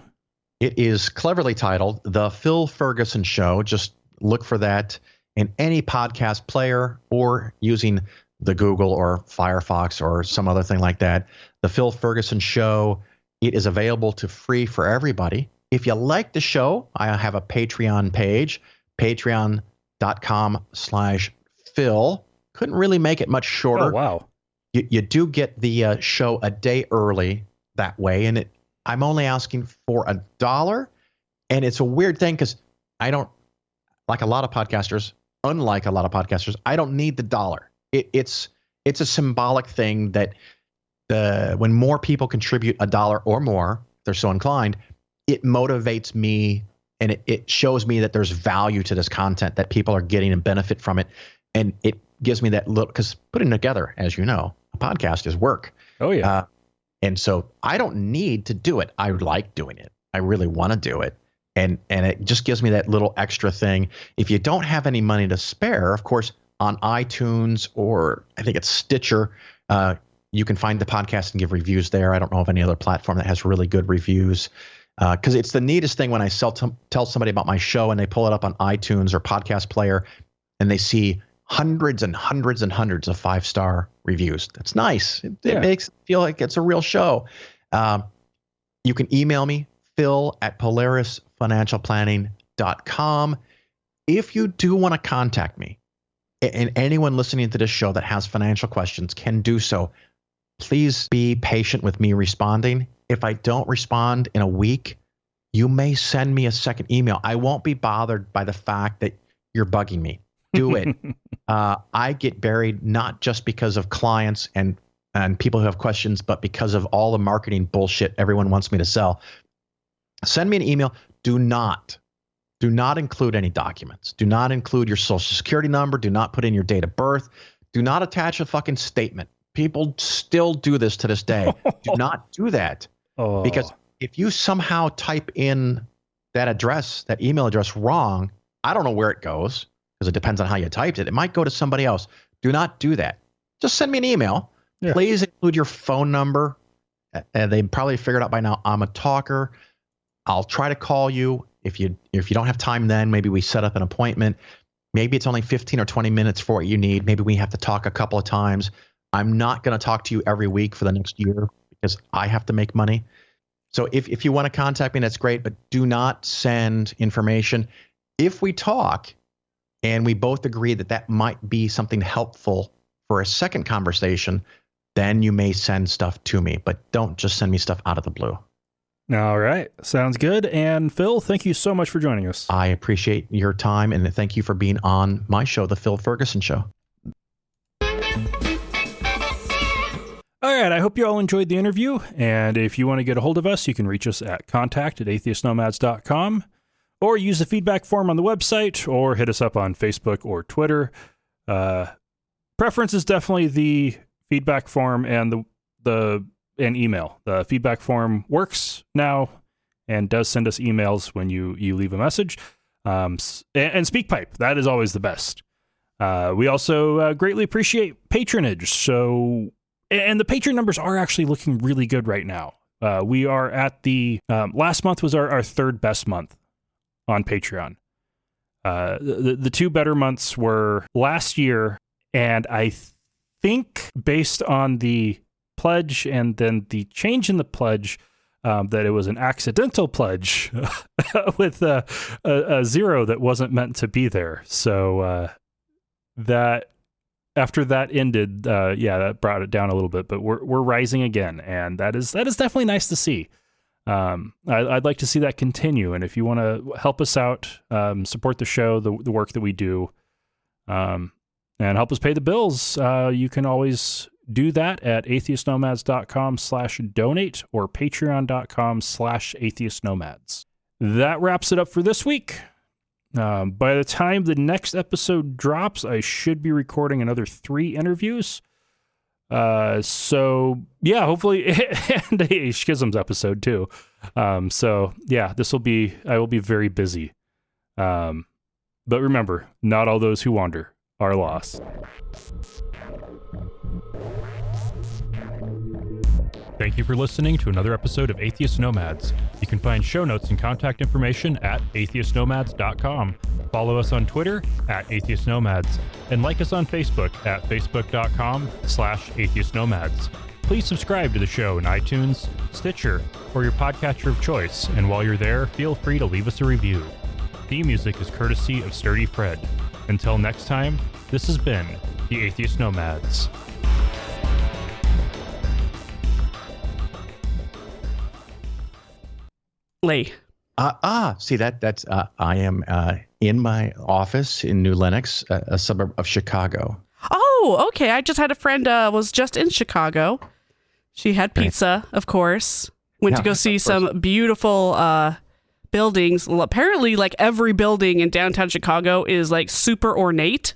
It is cleverly titled The Phil Ferguson Show. Just look for that in any podcast player or using the Google or Firefox or some other thing like that. The Phil Ferguson Show. It is available to free for everybody. If you like the show, I have a Patreon page, patreon.com/Phil. Couldn't really make it much shorter. Oh, wow. You do get the show a day early that way. And I'm only asking for $1. And it's a weird thing because I don't, like a lot of podcasters, unlike a lot of podcasters, I don't need the dollar. It's a symbolic thing that when more people contribute $1 or more, they're so inclined, it motivates me and it shows me that there's value to this content, that people are getting and benefit from it. And it gives me that little, because putting together, as you know, a podcast is work. Oh, yeah. And so I don't need to do it. I like doing it. I really want to do it. And it just gives me that little extra thing. If you don't have any money to spare, of course, on iTunes or I think it's Stitcher, you can find the podcast and give reviews there. I don't know of any other platform that has really good reviews. Because it's the neatest thing when I tell somebody about my show and they pull it up on iTunes or Podcast Player and they see hundreds and hundreds and hundreds of 5-star reviews. That's nice. It makes it feel like it's a real show. You can email me, phil@polarisfinancialplanning.com. If you do want to contact me, and anyone listening to this show that has financial questions can do so, please be patient with me responding. If I don't respond in a week, you may send me a second email. I won't be bothered by the fact that you're bugging me. Do it. I get buried not just because of clients and people who have questions, but because of all the marketing bullshit everyone wants me to sell. Send me an email. Do not include any documents. Do not include your social security number. Do not put in your date of birth. Do not attach a fucking statement. People still do this to this day. Do not do that. Because if you somehow type in that address, that email address wrong, I don't know where it goes because it depends on how you typed it. It might go to somebody else. Do not do that. Just send me an email. Yeah. Please include your phone number. They probably figured out by now I'm a talker. I'll try to call you. If you don't have time then, maybe we set up an appointment. Maybe it's only 15 or 20 minutes for what you need. Maybe we have to talk a couple of times. I'm not going to talk to you every week for the next year because I have to make money. So if you want to contact me, that's great, but do not send information. If we talk and we both agree that that might be something helpful for a second conversation, then you may send stuff to me, but don't just send me stuff out of the blue. All right. Sounds good. And Phil, thank you so much for joining us. I appreciate your time, and thank you for being on my show, The Phil Ferguson Show. All right, I hope you all enjoyed the interview, and if you want to get a hold of us, you can reach us at contact@atheistnomads.com, or use the feedback form on the website, or hit us up on Facebook or Twitter. Preference is definitely the feedback form and the email. The feedback form works now and does send us emails when you leave a message. And SpeakPipe, that is always the best. We also greatly appreciate patronage, so And the Patreon numbers are actually looking really good right now. We are at the last month was our third best month on Patreon. The two better months were last year, and I think based on the pledge and then the change in the pledge, that it was an accidental pledge with a zero that wasn't meant to be there. So that after that ended, that brought it down a little bit. But we're rising again, and that is definitely nice to see. I'd like to see that continue. And if you want to help us out, support the show, the work that we do, and help us pay the bills, you can always do that at atheistnomads.com/donate or patreon.com/atheistnomads. That wraps it up for this week. By the time the next episode drops, I should be recording another 3 interviews. So yeah, hopefully, and a Schisms episode too. So yeah, I will be very busy. But remember, not all those who wander are lost. Thank you for listening to another episode of Atheist Nomads. You can find show notes and contact information at atheistnomads.com. Follow us on Twitter at Atheist Nomads, and like us on Facebook at facebook.com/Atheist Nomads. Please subscribe to the show in iTunes, Stitcher, or your podcatcher of choice, and while you're there, feel free to leave us a review. Theme music is courtesy of Sturdy Fred. Until next time, this has been the Atheist Nomads. See that's I am in my office in New Lenox, a suburb of Chicago. Oh, okay. I just had a friend was just in Chicago. She had pizza, of course. Went to go see some beautiful buildings. Apparently, like every building in downtown Chicago is like super ornate.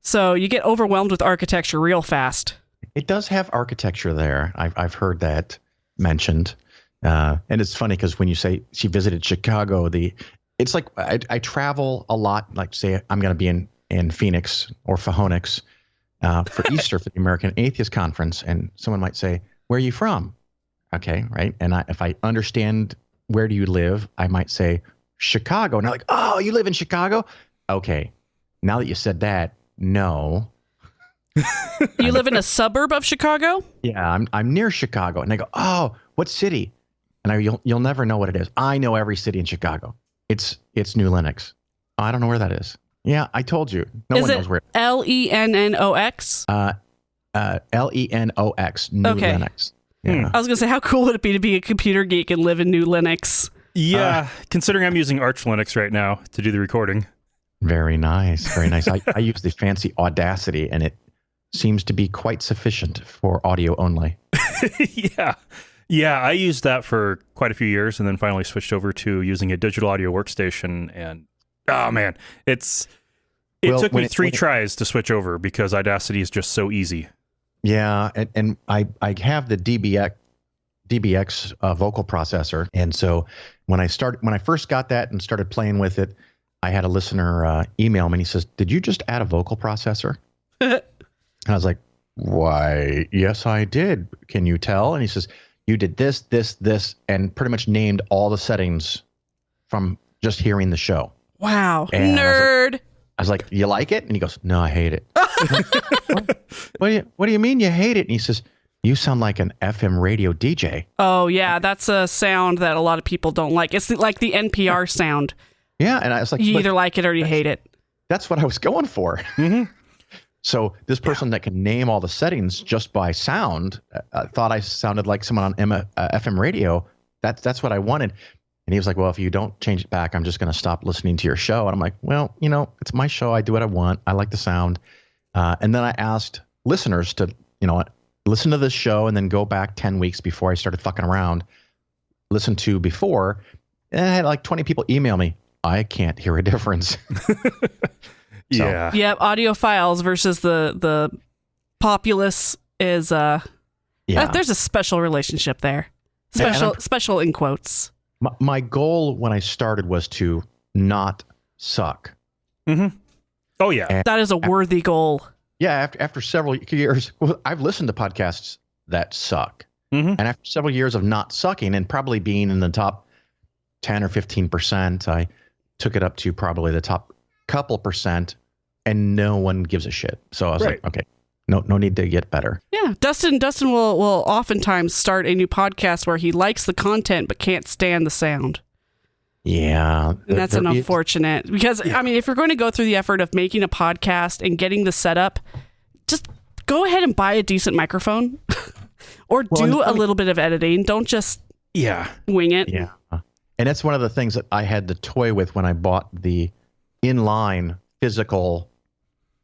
So you get overwhelmed with architecture real fast. It does have architecture there. I've heard that mentioned. And it's funny because when you say she visited Chicago, it's like I travel a lot. Like say I'm going to be in Phoenix or Phoenix for Easter for the American Atheist Conference, and someone might say, "Where are you from?" Okay, right. And if I understand where do you live, I might say Chicago. And they're like, "Oh, you live in Chicago?" Okay. Now that you said that, no. You live in a suburb of Chicago? Yeah, I'm near Chicago, and they go, "Oh, what city?" And you'll never know what it is. I know every city in Chicago. It's New Lenox. I don't know where that is. Yeah, I told you. No one knows where. Lenox? Lenox. New Lenox. Yeah. I was gonna say, how cool would it be to be a computer geek and live in New Lenox? Yeah, considering I'm using Arch Linux right now to do the recording. Very nice. Very nice. I use the fancy Audacity, and it seems to be quite sufficient for audio only. Yeah, I used that for quite a few years and then finally switched over to using a digital audio workstation. And, oh man, it took me 3 tries to switch over because Audacity is just so easy. Yeah, and I have the DBX vocal processor. And so when I first got that and started playing with it, I had a listener email me and he says, "Did you just add a vocal processor?" And I was like, "Why, yes, I did. Can you tell?" And he says, "You did this, and pretty much named all the settings from just hearing the show." Wow. And nerd. I was like, "You like it?" And he goes, "No, I hate it." What do you mean you hate it? And he says, "You sound like an FM radio DJ." Oh, yeah. That's a sound that a lot of people don't like. It's like the NPR sound. Yeah. And I was like, you either like it or you hate it. That's what I was going for. Mm-hmm. So this person that can name all the settings just by sound thought I sounded like someone on FM radio. That's what I wanted. And he was like, "Well, if you don't change it back, I'm just going to stop listening to your show." And I'm like, "Well, it's my show. I do what I want. I like the sound." And then I asked listeners to, listen to this show and then go back 10 weeks before I started fucking around, listen to before. And I had like 20 people email me. I can't hear a difference. Yeah. Yep. Audiophiles versus the populace is there's a special relationship there. Special in quotes. My goal when I started was to not suck. Mm-hmm. Oh yeah. That is a worthy goal. Yeah, after several years, well, I've listened to podcasts that suck. And after several years of not sucking and probably being in the top 10 or 15%, I took it up to probably the top couple percent, and no one gives a shit. So I was like, okay, no need to get better. Yeah, Dustin will oftentimes start a new podcast where he likes the content but can't stand the sound. Yeah. And that's unfortunate because, I mean, if you're going to go through the effort of making a podcast and getting the setup, just go ahead and buy a decent microphone or do a little bit of editing. Don't just wing it. Yeah. And that's one of the things that I had to toy with when I bought the inline physical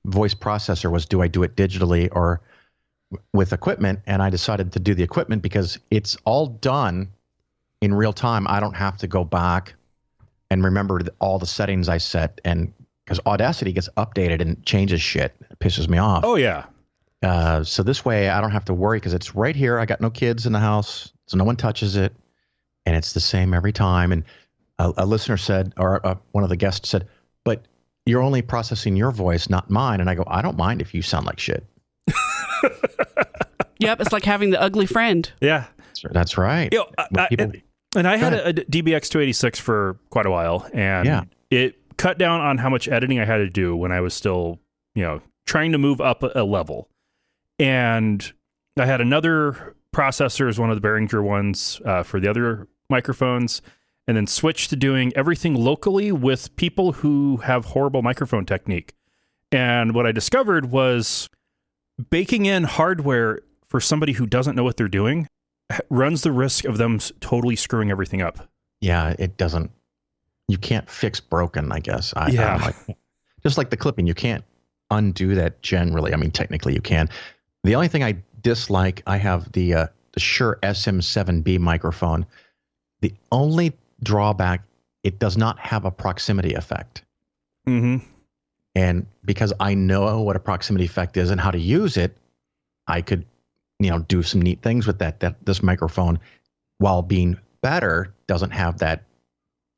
voice processor was, do I do it digitally or with equipment? And I decided to do the equipment because it's all done in real time. I don't have to go back and remember all the settings I set, and because Audacity gets updated and changes shit. It pisses me off. Oh, yeah. So this way I don't have to worry because it's right here. I got no kids in the house, so no one touches it. And it's the same every time. And a listener said, or one of the guests said, but you're only processing your voice, not mine. And I go, I don't mind if you sound like shit. Yep, it's like having the ugly friend. Yeah. That's right. You know, and I had a DBX 286 for quite a while, and it cut down on how much editing I had to do when I was still, trying to move up a level. And I had another processor as one of the Behringer ones for the other microphones, and then switched to doing everything locally with people who have horrible microphone technique. And what I discovered was baking in hardware for somebody who doesn't know what they're doing runs the risk of them totally screwing everything up. Yeah, it doesn't. You can't fix broken, I guess. Just like the clipping, you can't undo that generally. I mean, technically you can. The only thing I dislike, I have the Shure SM7B microphone. The only drawback, it does not have a proximity effect. Mm-hmm. And because I know what a proximity effect is and how to use it, I could, do some neat things with that this microphone, while being better, doesn't have that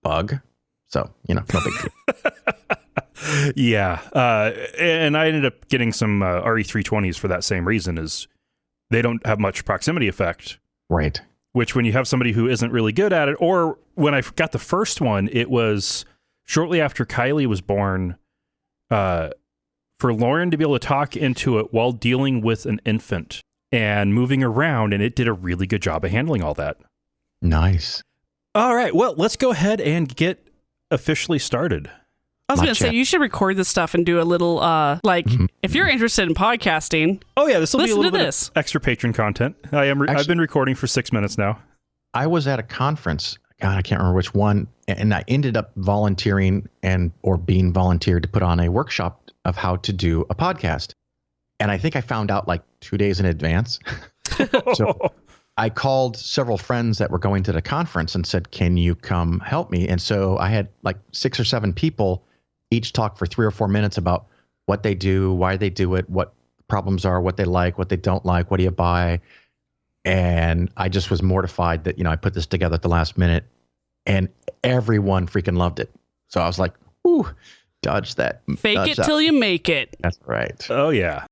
bug. So, no big deal. Yeah. And I ended up getting some RE320s for that same reason, is they don't have much proximity effect. Right. Which when you have somebody who isn't really good at it, or when I got the first one, it was shortly after Kylie was born, for Lauren to be able to talk into it while dealing with an infant and moving around, and it did a really good job of handling all that. Nice. All right. Well, let's go ahead and get officially started. I was going to say, you should record this stuff and do a little, if you're interested in podcasting. Oh, yeah. This will be a little bit of extra patron content. I've been recording for 6 minutes now. I was at a conference. God, I can't remember which one. And I ended up volunteering or being volunteered to put on a workshop of how to do a podcast. And I think I found out like 2 days in advance. So I called several friends that were going to the conference and said, can you come help me? And so I had like 6 or 7 people each talk for 3 or 4 minutes about what they do, why they do it, what problems are, what they like, what they don't like, what do you buy. And I just was mortified that, I put this together at the last minute, and everyone freaking loved it. So I was like, ooh, dodge that. Fake it till you make it. That's right. Oh, yeah.